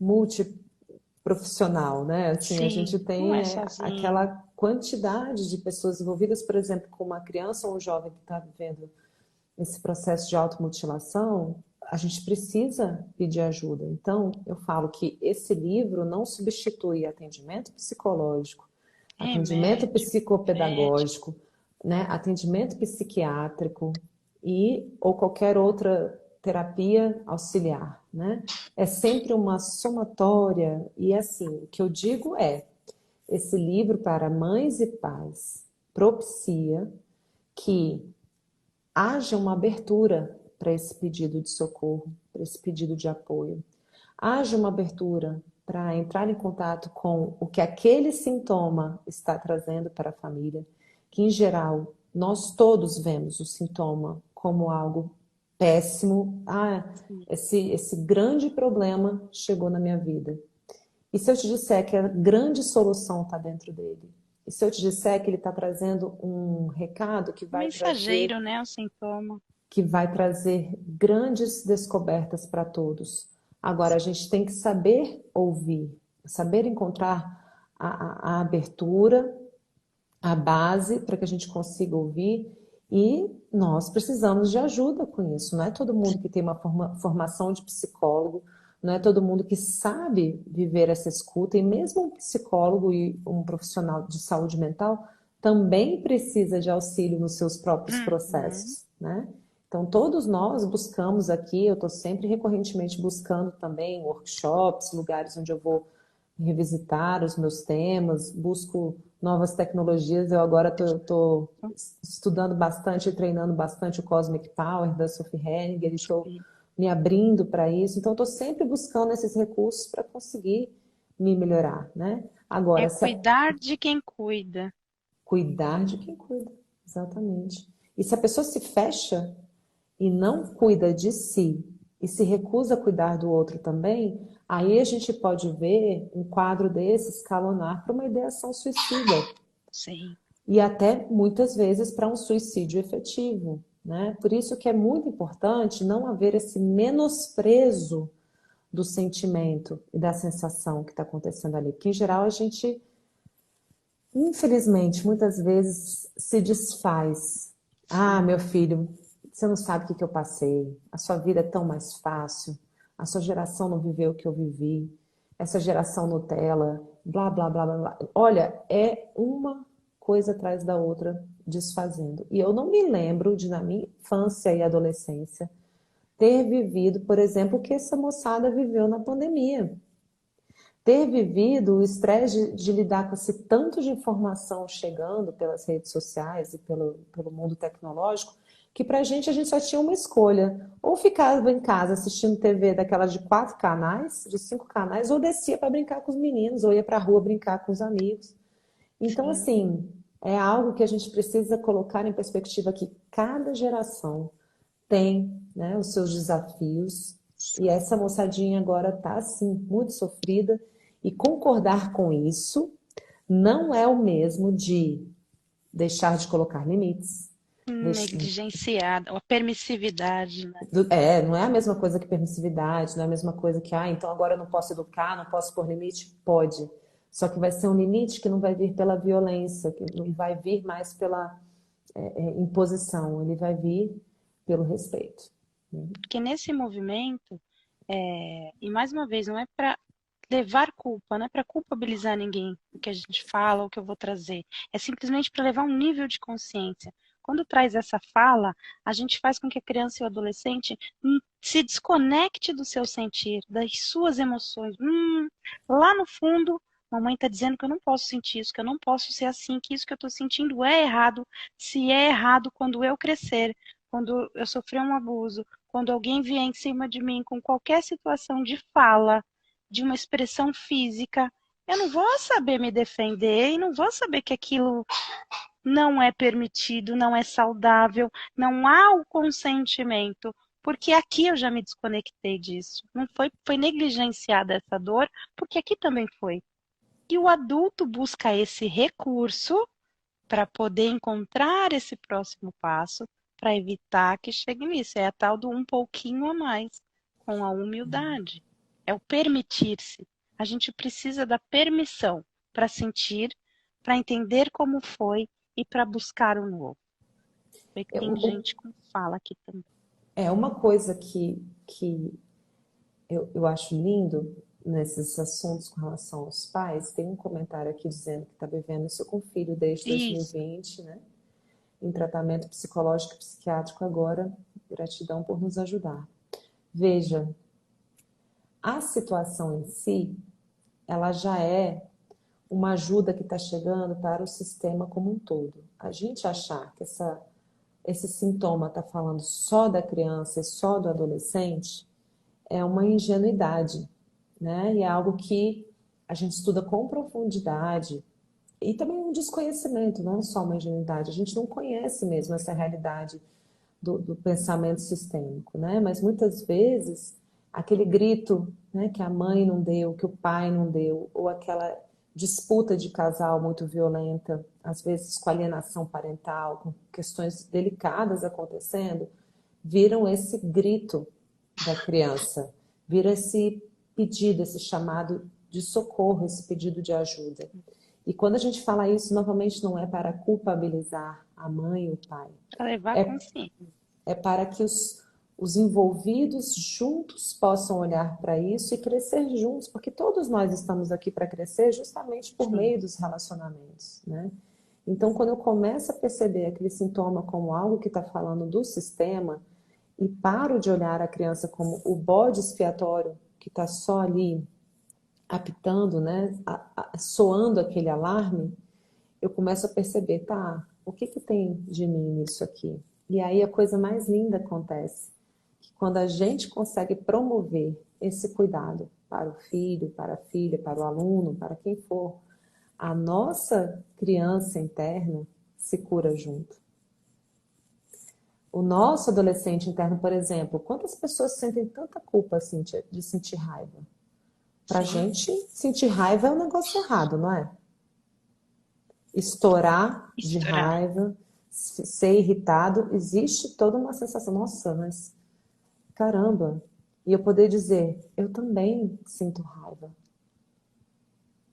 multiprofissional, né? Assim, a Sim, gente não tem é sozinho. aquela quantidade de pessoas envolvidas, por exemplo, com uma criança ou um jovem que está vivendo esse processo de automutilação, a gente precisa pedir ajuda. Então, eu falo que esse livro não substitui atendimento psicológico, atendimento Remédio, crédito. psicopedagógico, né, atendimento psiquiátrico e ou qualquer outra terapia auxiliar, né? É sempre uma somatória e assim, o que eu digo é, esse livro para mães e pais propicia que haja uma abertura para esse pedido de socorro, para esse pedido de apoio. Haja uma abertura para entrar em contato com o que aquele sintoma está trazendo para a família, que em geral nós todos vemos o sintoma como algo péssimo. Ah, esse grande problema chegou na minha vida. E se eu te disser que a grande solução está dentro dele? E se eu te disser que ele está trazendo um recado Mensageiro, né? O sintoma. que vai trazer grandes descobertas para todos. Agora, a gente tem que saber ouvir, saber encontrar a abertura, a base para que a gente consiga ouvir, e nós precisamos de ajuda com isso. Não é todo mundo que tem uma formação de psicólogo, não é todo mundo que sabe viver essa escuta, e mesmo um psicólogo e um profissional de saúde mental também precisa de auxílio nos seus próprios processos, né? Então, todos nós buscamos aqui, eu estou sempre recorrentemente buscando também workshops, lugares onde eu vou revisitar os meus temas, busco novas tecnologias. Eu agora estou estudando bastante e treinando bastante o Cosmic Power da Sophie Henniger, e estou me abrindo para isso. Então, estou sempre buscando esses recursos para conseguir me melhorar, né? Agora, É cuidar de quem cuida. Cuidar de quem cuida, exatamente. E se a pessoa se fecha e não cuida de si e se recusa a cuidar do outro também, aí a gente pode ver um quadro desse escalonar para uma ideação suicida. Sim. E até muitas vezes para um suicídio efetivo, né? Por isso que é muito importante não haver esse menosprezo do sentimento e da sensação que está acontecendo ali, porque em geral a gente, infelizmente, muitas vezes se desfaz. Ah, meu filho, você não sabe o que eu passei. A sua vida é tão mais fácil. A sua geração não viveu o que eu vivi. Essa geração Nutella, blá, blá, blá, blá, blá. Olha, é uma coisa atrás da outra desfazendo. E eu não me lembro de, na minha infância e adolescência, ter vivido, por exemplo, o que essa moçada viveu na pandemia. Ter vivido o estresse de lidar com esse tanto de informação chegando pelas redes sociais e pelo mundo tecnológico, que pra gente a gente só tinha uma escolha. Ou ficava em casa assistindo TV daquelas de 4 canais, de 5 canais, ou descia para brincar com os meninos, ou ia pra rua brincar com os amigos. Então, assim, é algo que a gente precisa colocar em perspectiva que cada geração tem, né, os seus desafios. E essa moçadinha agora está, assim, muito sofrida. E concordar com isso não é o mesmo de deixar de colocar limites. Negligenciada, a permissividade, né? Não é a mesma coisa que permissividade, não é a mesma coisa que, então agora eu não posso educar, não posso pôr limite? Pode. Só que vai ser um limite que não vai vir pela violência, que não vai vir mais pela imposição, ele vai vir pelo respeito. Porque nesse movimento, e mais uma vez, não é para levar culpa, não é para culpabilizar ninguém o que a gente fala, o que eu vou trazer. É simplesmente para levar um nível de consciência. Quando traz essa fala, a gente faz com que a criança e o adolescente se desconecte do seu sentir, das suas emoções. Lá no fundo, mamãe está dizendo que eu não posso sentir isso, que eu não posso ser assim, que isso que eu estou sentindo é errado. Se é errado quando eu crescer, quando eu sofrer um abuso, quando alguém vier em cima de mim com qualquer situação de fala, de uma expressão física, eu não vou saber me defender e não vou saber que aquilo não é permitido, não é saudável, não há o consentimento, porque aqui eu já me desconectei disso. Não foi negligenciada essa dor, porque aqui também foi. E o adulto busca esse recurso para poder encontrar esse próximo passo, para evitar que chegue nisso. É a tal do um pouquinho a mais, com a humildade. É o permitir-se. A gente precisa da permissão para sentir, para entender como foi e para buscar o novo. Tem gente com fala aqui também. É uma coisa que eu acho lindo nesses assuntos com relação aos pais. Tem um comentário aqui dizendo que está vivendo isso com o filho desde 2020, né? Em tratamento psicológico e psiquiátrico agora. Gratidão por nos ajudar. Veja, a situação em si, ela já é uma ajuda que está chegando para o sistema como um todo. A gente achar que esse sintoma está falando só da criança e só do adolescente é uma ingenuidade, né? E é algo que a gente estuda com profundidade e também um desconhecimento, não só uma ingenuidade. A gente não conhece mesmo essa realidade do pensamento sistêmico, né? Mas muitas vezes aquele grito, né, que a mãe não deu, que o pai não deu, ou aquela disputa de casal muito violenta, às vezes com alienação parental, com questões delicadas acontecendo, viram esse grito da criança, vira esse pedido, esse chamado de socorro, esse pedido de ajuda. E quando a gente fala isso, novamente não é para culpabilizar a mãe e o pai, Para levar é consciência. é para que os envolvidos juntos possam olhar para isso e crescer juntos, porque todos nós estamos aqui para crescer justamente por Sim. meio dos relacionamentos, né? Então, quando eu começo a perceber aquele sintoma como algo que está falando do sistema e paro de olhar a criança como o bode expiatório que está só ali apitando, né, soando aquele alarme, eu começo a perceber, tá, o que que tem de mim nisso aqui? E aí a coisa mais linda acontece, que quando a gente consegue promover esse cuidado para o filho, para a filha, para o aluno, para quem for, a nossa criança interna se cura junto. O nosso adolescente interno, por exemplo, quantas pessoas sentem tanta culpa assim, de sentir raiva? Pra Sim. gente, sentir raiva é um negócio errado, não é? Estourar de Misturar. raiva, ser irritado, existe toda uma sensação, nossa, mas caramba. E eu poder dizer, eu também sinto raiva,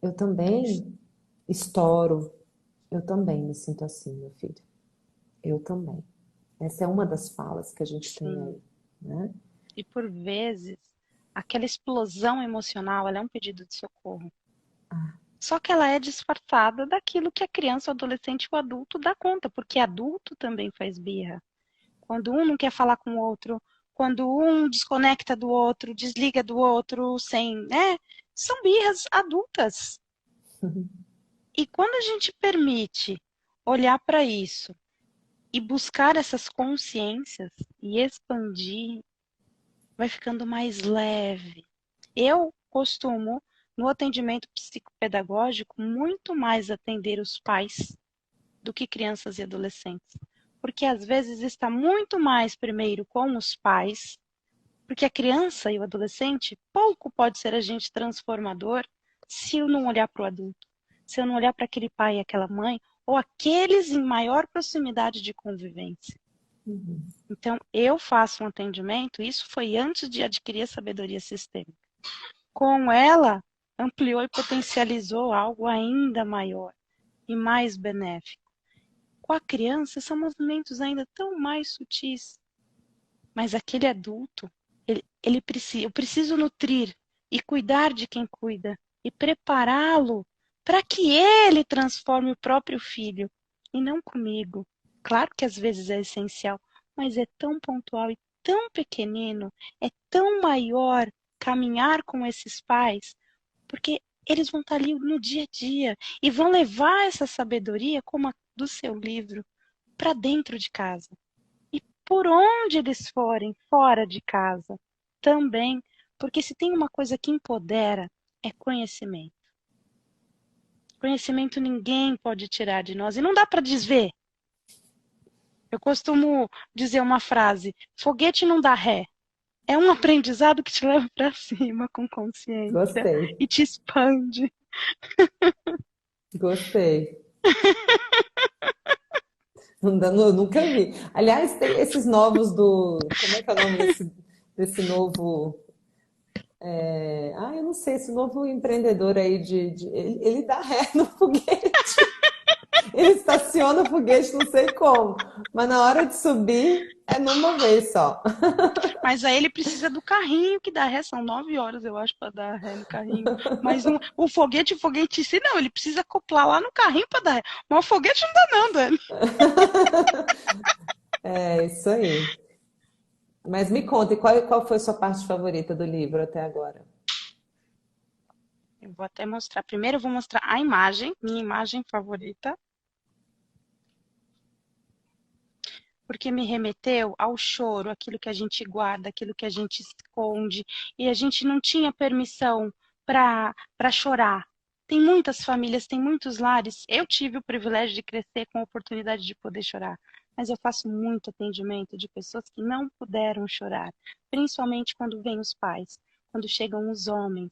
eu também estouro, eu também me sinto assim, meu filho, eu também. Essa é uma das falas que a gente tem Sim. aí, né? E por vezes, aquela explosão emocional, ela é um pedido de socorro. Só que ela é disfarçada daquilo que a criança, o adolescente ou o adulto dá conta, porque adulto também faz birra. Quando um não quer falar com o outro, quando um desconecta do outro, desliga do outro, sem, né? São birras adultas. E quando a gente permite olhar para isso e buscar essas consciências e expandir, vai ficando mais leve. Eu costumo, no atendimento psicopedagógico, muito mais atender os pais do que crianças e adolescentes. Porque às vezes está muito mais primeiro com os pais, porque a criança e o adolescente pouco pode ser agente transformador se eu não olhar para o adulto, se eu não olhar para aquele pai e aquela mãe, ou aqueles em maior proximidade de convivência. Uhum. Então, eu faço um atendimento, isso foi antes de adquirir a sabedoria sistêmica. Com ela, ampliou e potencializou algo ainda maior e mais benéfico. Com a criança, são movimentos ainda tão mais sutis. Mas aquele adulto, ele precisa, eu preciso nutrir e cuidar de quem cuida e prepará-lo para que ele transforme o próprio filho e não comigo. Claro que às vezes é essencial, mas é tão pontual e tão pequenino, é tão maior caminhar com esses pais, porque eles vão estar ali no dia a dia e vão levar essa sabedoria, como a do seu livro, para dentro de casa. E por onde eles forem, fora de casa, também, porque se tem uma coisa que empodera, é conhecimento. Conhecimento ninguém pode tirar de nós e não dá para desver. Eu costumo dizer uma frase: foguete não dá ré. É um aprendizado que te leva para cima com consciência Gostei, e te expande. gostei. Nunca vi. Aliás, tem esses novos do. Como é que é o nome desse novo. Eu não sei, esse novo empreendedor aí ele dá ré no foguete. Ele estaciona o foguete, não sei como. Mas na hora de subir, é numa vez só. Mas aí ele precisa do carrinho que dá ré, são 9 horas, eu acho, para dar ré no carrinho. Mas não, o foguete em si, não, ele precisa acoplar lá no carrinho para dar ré. Mas o foguete não dá, não, Dani. É isso aí. Mas me conta, qual foi a sua parte favorita do livro até agora? Eu vou até mostrar. Primeiro eu vou mostrar a imagem, minha imagem favorita, porque me remeteu ao choro, aquilo que a gente guarda, aquilo que a gente esconde, e a gente não tinha permissão para chorar. Tem muitas famílias, tem muitos lares. Eu tive o privilégio de crescer com a oportunidade de poder chorar, mas eu faço muito atendimento de pessoas que não puderam chorar, principalmente quando vêm os pais, quando chegam os homens.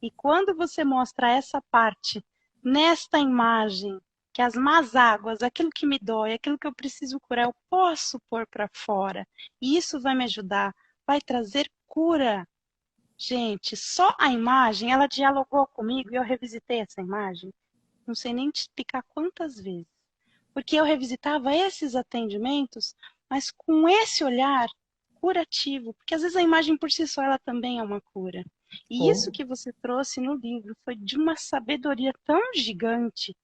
E quando você mostra essa parte nesta imagem, que as más águas, aquilo que me dói, aquilo que eu preciso curar, eu posso pôr para fora. E isso vai me ajudar, vai trazer cura. Gente, só a imagem, ela dialogou comigo e eu revisitei essa imagem. Não sei nem te explicar quantas vezes. Porque eu revisitava esses atendimentos, mas com esse olhar curativo. Porque às vezes a imagem por si só, ela também é uma cura. E isso Ou, que você trouxe no livro foi de uma sabedoria tão gigante.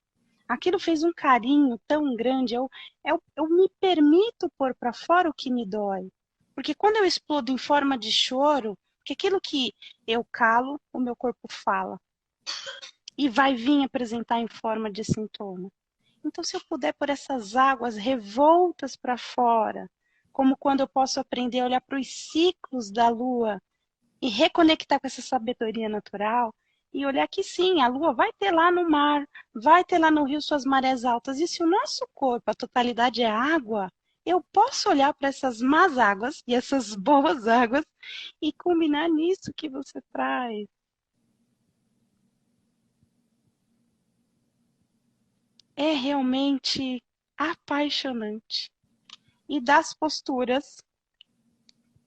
Aquilo fez um carinho tão grande. Eu me permito pôr para fora o que me dói. Porque quando eu explodo em forma de choro, porque aquilo que eu calo, o meu corpo fala. E vai vir apresentar em forma de sintoma. Então, se eu puder pôr essas águas revoltas para fora, como quando eu posso aprender a olhar para os ciclos da lua e reconectar com essa sabedoria natural e olhar que sim, a lua vai ter lá no mar, vai ter lá no rio suas marés altas. E se o nosso corpo, a totalidade é água, eu posso olhar para essas más águas e essas boas águas e combinar nisso que você traz. É realmente apaixonante. E das posturas,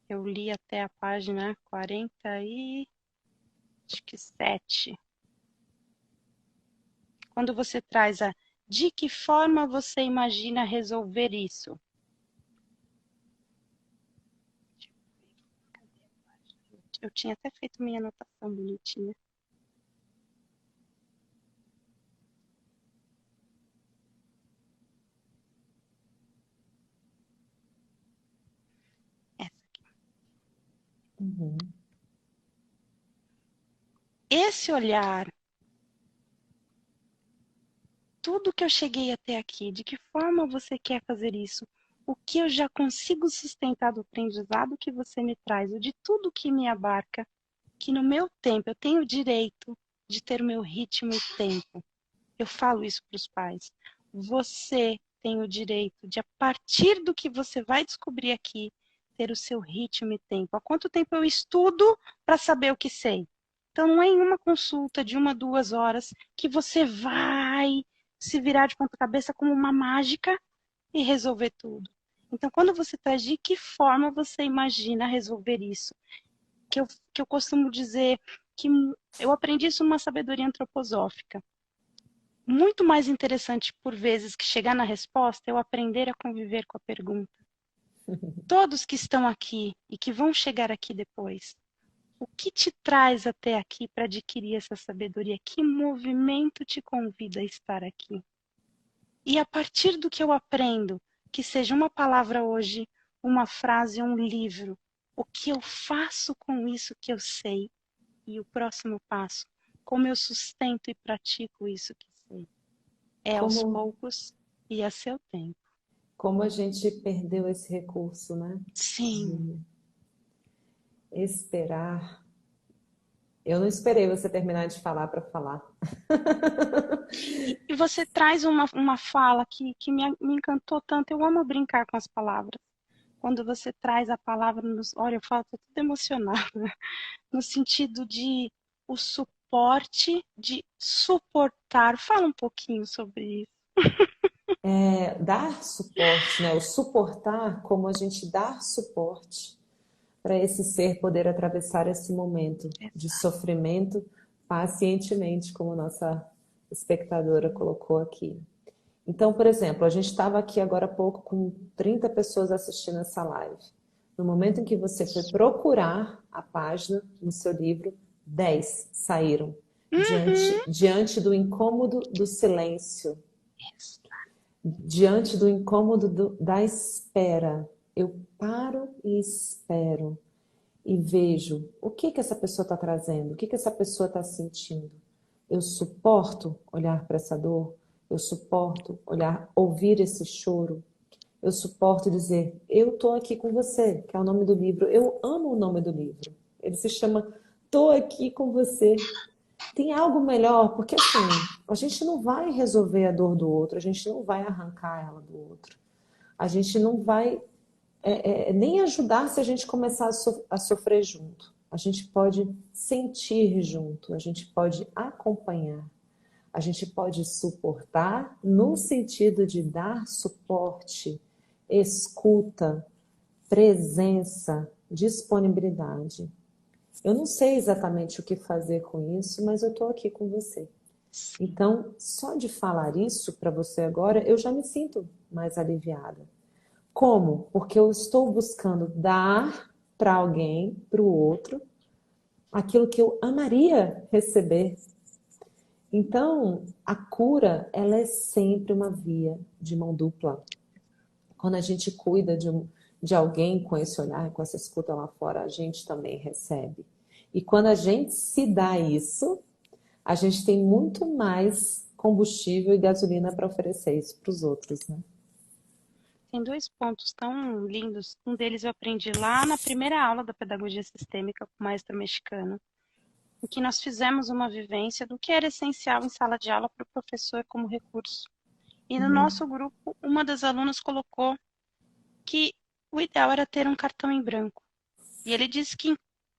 eu li até a página 47. Quando você traz a de que forma você imagina resolver isso? Eu tinha até feito minha anotação bonitinha. Essa aqui. uhum. Esse olhar, tudo que eu cheguei até aqui, de que forma você quer fazer isso? O que eu já consigo sustentar do aprendizado que você me traz, o de tudo que me abarca, que no meu tempo eu tenho o direito de ter o meu ritmo e tempo. Eu falo isso para os pais. Você tem o direito de, a partir do que você vai descobrir aqui, ter o seu ritmo e tempo. Há quanto tempo eu estudo para saber o que sei? Então, não é em uma consulta de 1, 2 horas que você vai se virar de ponta cabeça como uma mágica e resolver tudo. Então, quando você traz de que forma você imagina resolver isso? Que eu costumo dizer que eu aprendi isso numa sabedoria antroposófica. Muito mais interessante, por vezes, que chegar na resposta é eu aprender a conviver com a pergunta. Todos que estão aqui e que vão chegar aqui depois, o que te traz até aqui para adquirir essa sabedoria? Que movimento te convida a estar aqui? E a partir do que eu aprendo, que seja uma palavra hoje, uma frase, um livro, o que eu faço com isso que eu sei? E o próximo passo, como eu sustento e pratico isso que sei? É aos Como, poucos e a seu tempo. como a gente perdeu esse recurso, né? Sim. De esperar. Eu não esperei você terminar de falar para falar. E você traz uma fala que me encantou tanto. Eu amo brincar com as palavras. Quando você traz a palavra nos. Olha, eu falo, tô tudo emocionada. No sentido de o suporte, de suportar. Fala um pouquinho sobre isso. É, dar suporte, né? O suportar como a gente dar suporte para esse ser poder atravessar esse momento de sofrimento pacientemente, como nossa espectadora colocou aqui. Então, por exemplo, a gente estava aqui agora há pouco com 30 pessoas assistindo essa live. No momento em que você foi procurar a página no seu livro, 10 saíram Uhum. diante do incômodo do silêncio, diante do incômodo da espera. Eu paro e espero e vejo o que que essa pessoa está trazendo, o que que essa pessoa está sentindo. Eu suporto olhar para essa dor, eu suporto olhar, ouvir esse choro, eu suporto dizer, eu tô aqui com você, que é o nome do livro. Eu amo o nome do livro. Ele se chama Tô Aqui com Você. Tem algo melhor, porque assim, a gente não vai resolver a dor do outro, a gente não vai arrancar ela do outro. A gente não vai nem ajudar se a gente começar a sofrer junto. A gente pode sentir junto, a gente pode acompanhar, a gente pode suportar no sentido de dar suporte, escuta, presença, disponibilidade. Eu não sei exatamente o que fazer com isso, mas eu estou aqui com você. Sim. Então, só de falar isso para você agora, eu já me sinto mais aliviada. Como? Porque eu estou buscando dar para alguém, para o outro, aquilo que eu amaria receber. Então, a cura, ela é sempre uma via de mão dupla. Quando a gente cuida de alguém com esse olhar, com essa escuta lá fora, a gente também recebe. E quando a gente se dá isso, a gente tem muito mais combustível e gasolina para oferecer isso para os outros, né? Tem dois pontos tão lindos. Um deles eu aprendi lá na primeira aula da pedagogia sistêmica com o maestro mexicano, em que nós fizemos uma vivência do que era essencial em sala de aula para o professor como recurso. E no nosso grupo, uma das alunas colocou que o ideal era ter um cartão em branco. E ele disse que em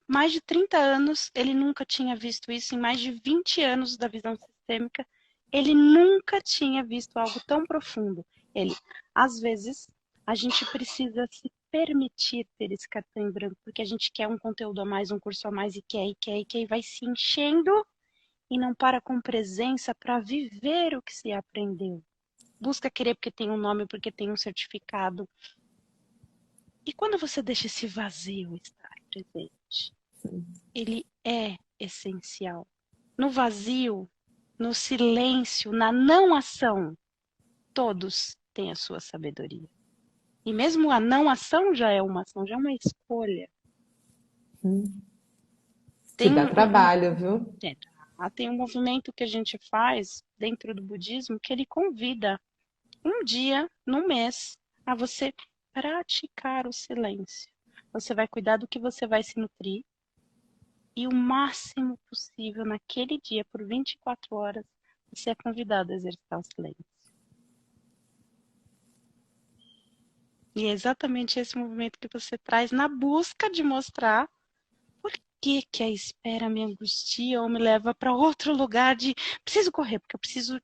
mais de 30 anos ele nunca tinha visto isso, em mais de 20 anos da visão sistêmica, ele nunca tinha visto algo tão profundo. Ele, às vezes, a gente precisa se permitir ter esse cartão em branco, porque a gente quer um conteúdo a mais, um curso a mais, e quer, e quer, e quer, e vai se enchendo e não para com presença para viver o que se aprendeu. Busca querer porque tem um nome, porque tem um certificado. E quando você deixa esse vazio estar presente, ele é essencial. No vazio, no silêncio, na não ação, todos têm a sua sabedoria. E mesmo a não ação já é uma ação, já é uma escolha. Que Tem dá trabalho, viu? tem um movimento que a gente faz dentro do budismo que ele convida um dia no mês a você praticar o silêncio. Você vai cuidar do que você vai se nutrir e o máximo possível naquele dia, por 24 horas, você é convidado a exercitar o silêncio. E é exatamente esse movimento que você traz na busca de mostrar por que que a espera me angustia ou me leva para outro lugar de preciso correr, porque eu preciso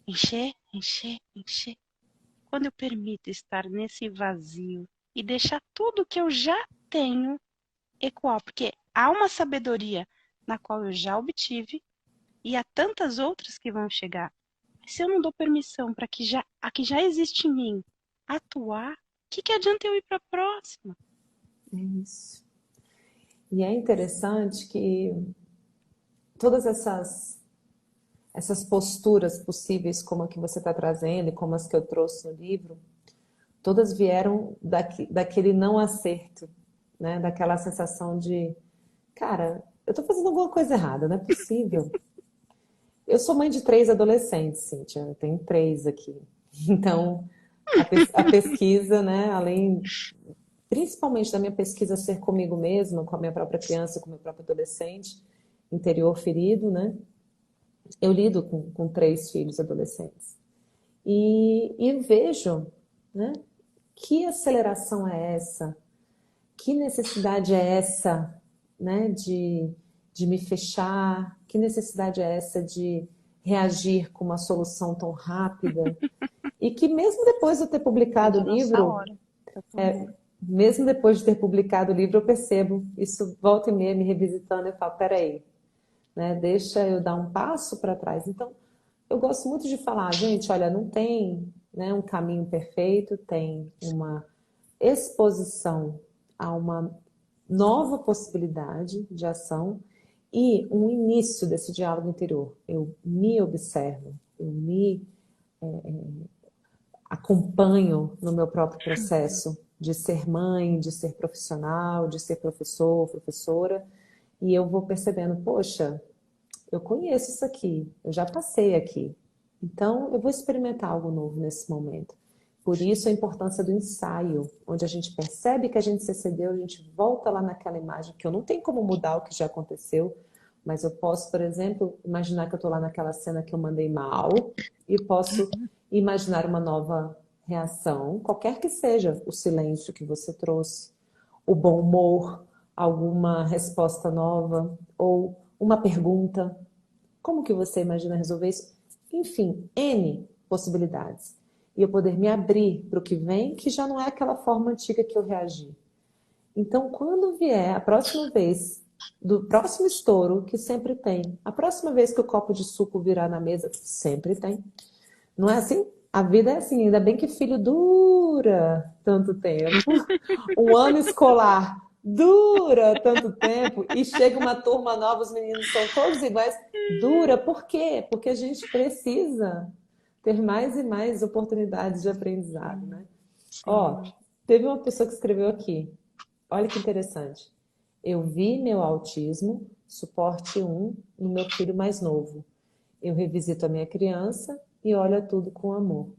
encher, encher, encher. Quando eu permito estar nesse vazio e deixar tudo que eu já tenho ecoar, porque há uma sabedoria na qual eu já obtive e há tantas outras que vão chegar. Se eu não dou permissão para que a que já existe em mim atuar, o que adianta eu ir para a próxima? É isso. E é interessante que todas essas posturas possíveis, como a que você está trazendo e como as que eu trouxe no livro, todas vieram daquele não acerto, né? Daquela sensação de, cara, eu estou fazendo alguma coisa errada, não é possível. Eu sou mãe de 3 adolescentes, Cíntia, eu tenho 3 aqui. Então, a pesquisa, né, além, principalmente da minha pesquisa ser comigo mesma, com a minha própria criança, com o meu próprio adolescente, interior ferido, né? Eu lido com 3 filhos adolescentes. E vejo, né? Que aceleração é essa? Que necessidade é essa, né? De me fechar? Que necessidade é essa de reagir com uma solução tão rápida? E que mesmo depois de eu ter publicado o Tudo nossa livro, hora. Tá tudo bem. mesmo depois de ter publicado o livro, eu percebo isso volta e meia me revisitando e falo, peraí, né? Deixa eu dar um passo para trás. Então, eu gosto muito de falar, gente, olha, não tem, né, um caminho perfeito, tem uma exposição a uma nova possibilidade de ação e um início desse diálogo interior. Eu me observo, eu me acompanho no meu próprio processo de ser mãe, de ser profissional, de ser professor, professora, e eu vou percebendo, poxa, eu conheço isso aqui, eu já passei aqui. Então, eu vou experimentar algo novo nesse momento. Por isso a importância do ensaio, onde a gente percebe que a gente se excedeu, a gente volta lá naquela imagem, que eu não tenho como mudar o que já aconteceu, mas eu posso, por exemplo, imaginar que eu estou lá naquela cena que eu mandei mal e posso imaginar uma nova reação, qualquer que seja o silêncio que você trouxe, o bom humor, alguma resposta nova ou uma pergunta. Como que você imagina resolver isso? Enfim, N possibilidades. E eu poder me abrir para o que vem, que já não é aquela forma antiga que eu reagi. Então, quando vier a próxima vez, do próximo estouro, que sempre tem, a próxima vez que o copo de suco virar na mesa, sempre tem. Não é assim? A vida é assim, ainda bem que filho dura tanto tempo. O ano escolar dura tanto tempo e chega uma turma nova, os meninos são todos iguais. Dura, por quê? Porque a gente precisa ter mais e mais oportunidades de aprendizado, né? Ó, Sim, teve uma pessoa que escreveu aqui. Olha que interessante. Eu vi meu autismo, suporte 1, no meu filho mais novo. Eu revisito a minha criança e olho tudo com amor.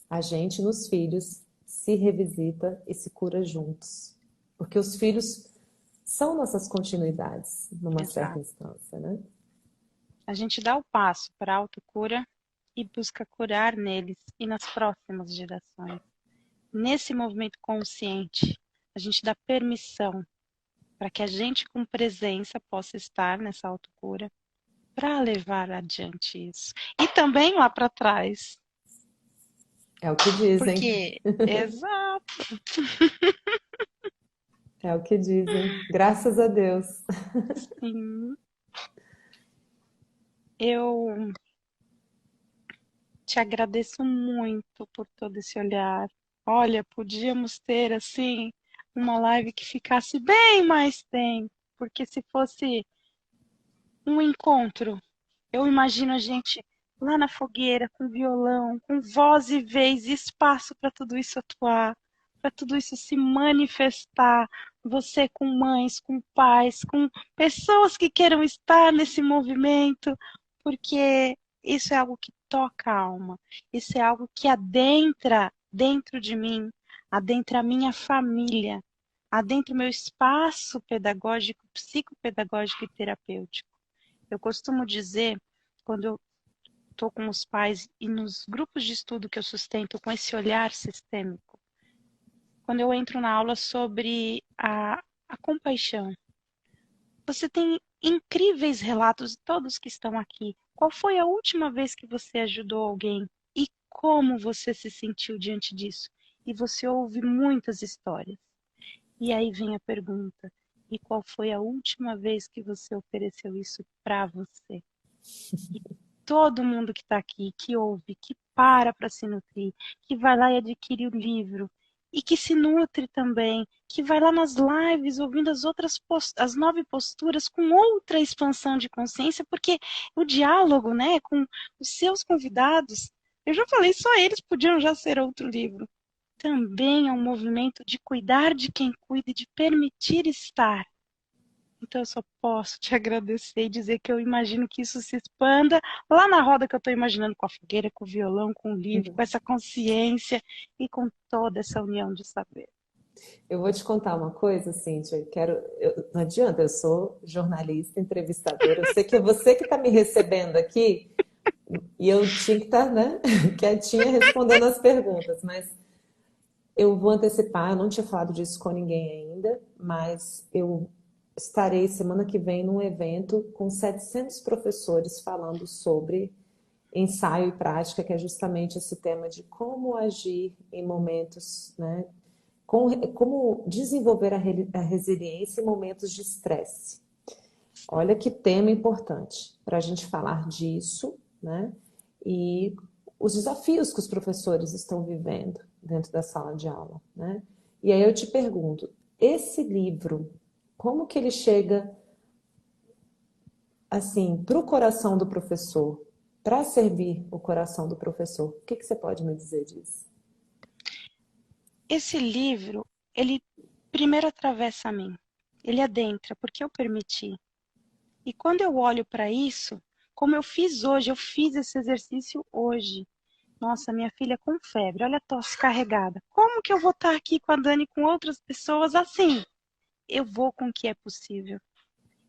A gente, nos filhos, se revisita e se cura juntos. Porque os filhos são nossas continuidades, numa certa exato. instância, né? A gente dá o passo para a autocura e busca curar neles e nas próximas gerações. Nesse movimento consciente, a gente dá permissão para que a gente, com presença, possa estar nessa autocura para levar adiante isso. E também lá para trás, É o que dizem. porque, exato, É o que dizem. Graças a Deus. sim, eu te agradeço muito por todo esse olhar. Olha, podíamos ter, assim, uma live que ficasse bem mais tempo, porque se fosse um encontro, eu imagino a gente lá na fogueira, com violão, com voz e vez, e espaço para tudo isso atuar, para tudo isso se manifestar. Você com mães, com pais, com pessoas que queiram estar nesse movimento, porque isso é algo que toca a alma, isso é algo que adentra dentro de mim, adentra a minha família, adentra o meu espaço pedagógico, psicopedagógico e terapêutico. Eu costumo dizer, quando eu estou com os pais e nos grupos de estudo que eu sustento com esse olhar sistêmico, quando eu entro na aula sobre a compaixão, você tem incríveis relatos, todos que estão aqui. Qual foi a última vez que você ajudou alguém e como você se sentiu diante disso? E você ouve muitas histórias. E aí vem a pergunta: e qual foi a última vez que você ofereceu isso para você? Todo mundo que está aqui, que ouve, que para se nutrir, que vai lá e adquire o livro, e que se nutre também, que vai lá nas lives ouvindo as outras as 9 posturas com outra expansão de consciência, porque o diálogo, né, com os seus convidados, eu já falei, só eles podiam já ser outro livro. Também é um movimento de cuidar de quem cuida e de permitir estar. Então, eu só posso te agradecer e dizer que eu imagino que isso se expanda lá na roda que eu estou imaginando, com a fogueira, com o violão, com o livro, com essa consciência e com toda essa união de saber. Eu vou te contar uma coisa, Cíntia. Não adianta, eu sou jornalista, entrevistadora. Eu sei que é você que está me recebendo aqui e eu tinha que estar, né, quietinha respondendo as perguntas, mas eu vou antecipar. Eu não tinha falado disso com ninguém ainda, mas eu estarei semana que vem num evento com 700 professores falando sobre ensaio e prática, que é justamente esse tema de como agir em momentos, né, como desenvolver a resiliência em momentos de estresse. Olha que tema importante para a gente falar disso, né? E os desafios que os professores estão vivendo dentro da sala de aula, né? E aí eu te pergunto, esse livro, como que ele chega assim para o coração do professor, para servir o coração do professor? O que que você pode me dizer disso? Esse livro, ele primeiro atravessa a mim, ele adentra, porque eu permiti. E quando eu olho para isso, como eu fiz hoje, eu fiz esse exercício hoje. Nossa, minha filha com febre, olha a tosse carregada. Como que eu vou estar aqui com a Dani, com outras pessoas assim? Eu vou com o que é possível.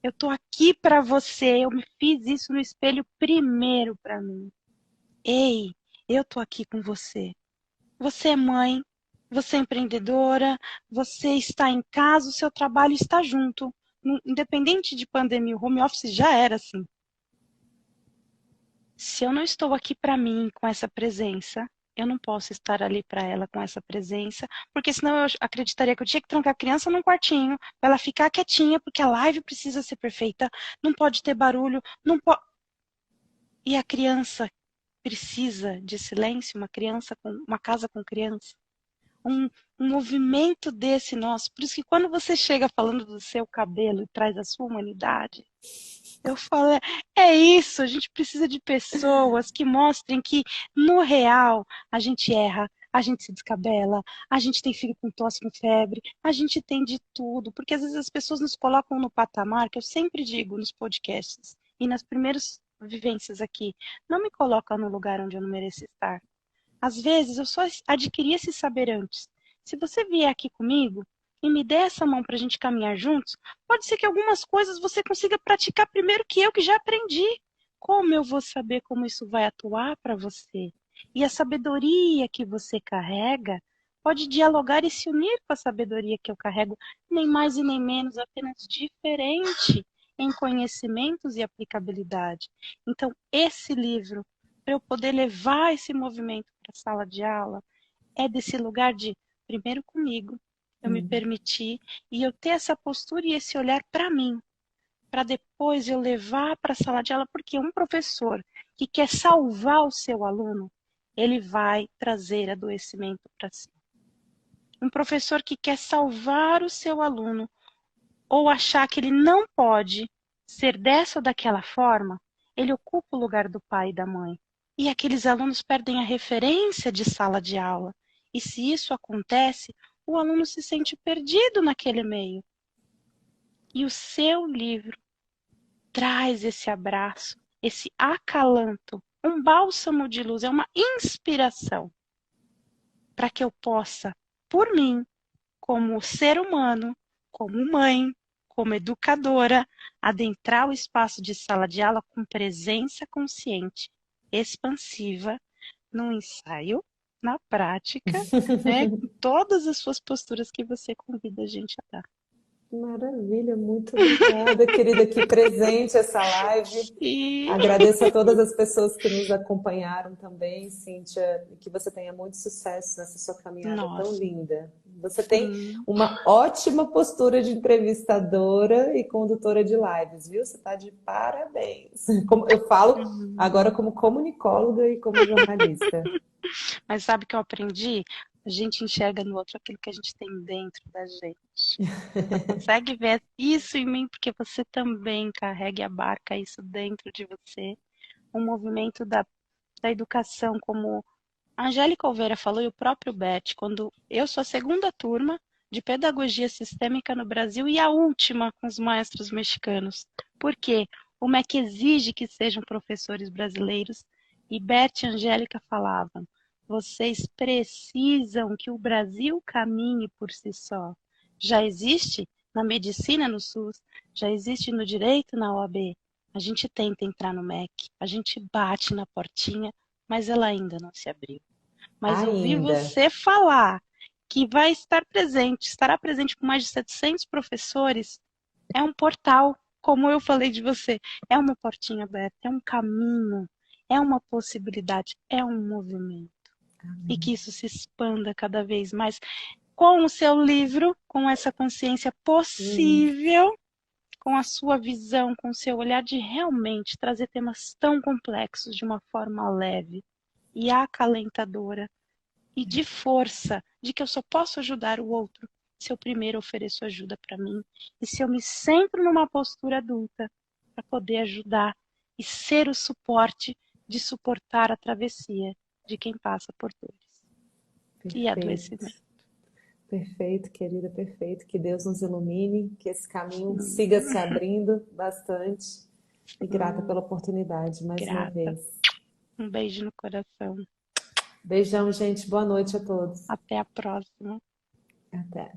Eu tô aqui para você, eu me fiz isso no espelho primeiro para mim. Ei, eu tô aqui com você. Você é mãe, você é empreendedora, você está em casa, o seu trabalho está junto. Independente de pandemia, o home office já era assim. Se eu não estou aqui para mim com essa presença, eu não posso estar ali para ela com essa presença, porque senão eu acreditaria que eu tinha que trancar a criança num quartinho, para ela ficar quietinha, porque a live precisa ser perfeita, não pode ter barulho, não pode. E a criança precisa de silêncio, uma casa com criança. Um, um movimento desse nosso. Por isso que quando você chega falando do seu cabelo e traz a sua humanidade, eu falo, é isso, a gente precisa de pessoas que mostrem que no real a gente erra, a gente se descabela, a gente tem filho com tosse, com febre, a gente tem de tudo, porque às vezes as pessoas nos colocam no patamar, que eu sempre digo nos podcasts e nas primeiras vivências aqui, não me coloca no lugar onde eu não mereço estar. Às vezes eu só adquiri esse saber antes. Se você vier aqui comigo e me der essa mão para a gente caminhar juntos, pode ser que algumas coisas você consiga praticar primeiro que já aprendi. Como eu vou saber como isso vai atuar para você? E a sabedoria que você carrega pode dialogar e se unir com a sabedoria que eu carrego, nem mais e nem menos, apenas diferente em conhecimentos e aplicabilidade. Então, esse livro para eu poder levar esse movimento para a sala de aula, é desse lugar de, primeiro comigo, eu me permitir e eu ter essa postura e esse olhar para mim, para depois eu levar para a sala de aula, porque um professor que quer salvar o seu aluno, ele vai trazer adoecimento para si. Um professor que quer salvar o seu aluno ou achar que ele não pode ser dessa ou daquela forma, ele ocupa o lugar do pai e da mãe. E aqueles alunos perdem a referência de sala de aula. E se isso acontece, o aluno se sente perdido naquele meio. E o seu livro traz esse abraço, esse acalanto, um bálsamo de luz, é uma inspiração para que eu possa, por mim, como ser humano, como mãe, como educadora, adentrar o espaço de sala de aula com presença consciente, expansiva, no ensaio, na prática, né, com todas as suas posturas que você convida a gente a dar. Maravilha, muito obrigada, querida, aqui presente essa live. E, Agradeço a todas as pessoas que nos acompanharam também, Cíntia, e que você tenha muito sucesso nessa sua caminhada tão nossa, linda. Você tem sim, uma ótima postura de entrevistadora e condutora de lives, viu? Você está de parabéns. Como eu falo agora hum. como comunicóloga e como jornalista. Mas sabe o que eu aprendi? A gente enxerga no outro aquilo que a gente tem dentro da gente. Você consegue ver isso em mim porque você também carrega e abarca isso dentro de você. O movimento da educação, como a Angélica Oliveira falou e o próprio Beth, quando eu sou a segunda turma de pedagogia sistêmica no Brasil e a última com os maestros mexicanos. Por quê? O MEC exige que sejam professores brasileiros e Beth e Angélica falavam, vocês precisam que o Brasil caminhe por si só. Já existe na medicina no SUS, já existe no direito na OAB. A gente tenta entrar no MEC, a gente bate na portinha, mas ela ainda não se abriu. Mas ouvir Ainda. você falar que vai estar presente, estará presente com mais de 700 professores, é um portal, como eu falei de você, é uma portinha aberta, é um caminho, é uma possibilidade, é um movimento. E que isso se expanda cada vez mais com o seu livro, com essa consciência possível, com a sua visão, com o seu olhar de realmente trazer temas tão complexos de uma forma leve e acalentadora e de força, de que eu só posso ajudar o outro se eu primeiro ofereço ajuda para mim e se eu me centro numa postura adulta para poder ajudar e ser o suporte de suportar a travessia de quem passa por dores e Perfeito. adoecimento. Perfeito, querida, perfeito. Que Deus nos ilumine, que esse caminho Hum. siga se abrindo bastante. E grata pela oportunidade, mais uma Grata. vez. Um beijo no coração. Beijão, gente. Boa noite a todos. Até a próxima. Até.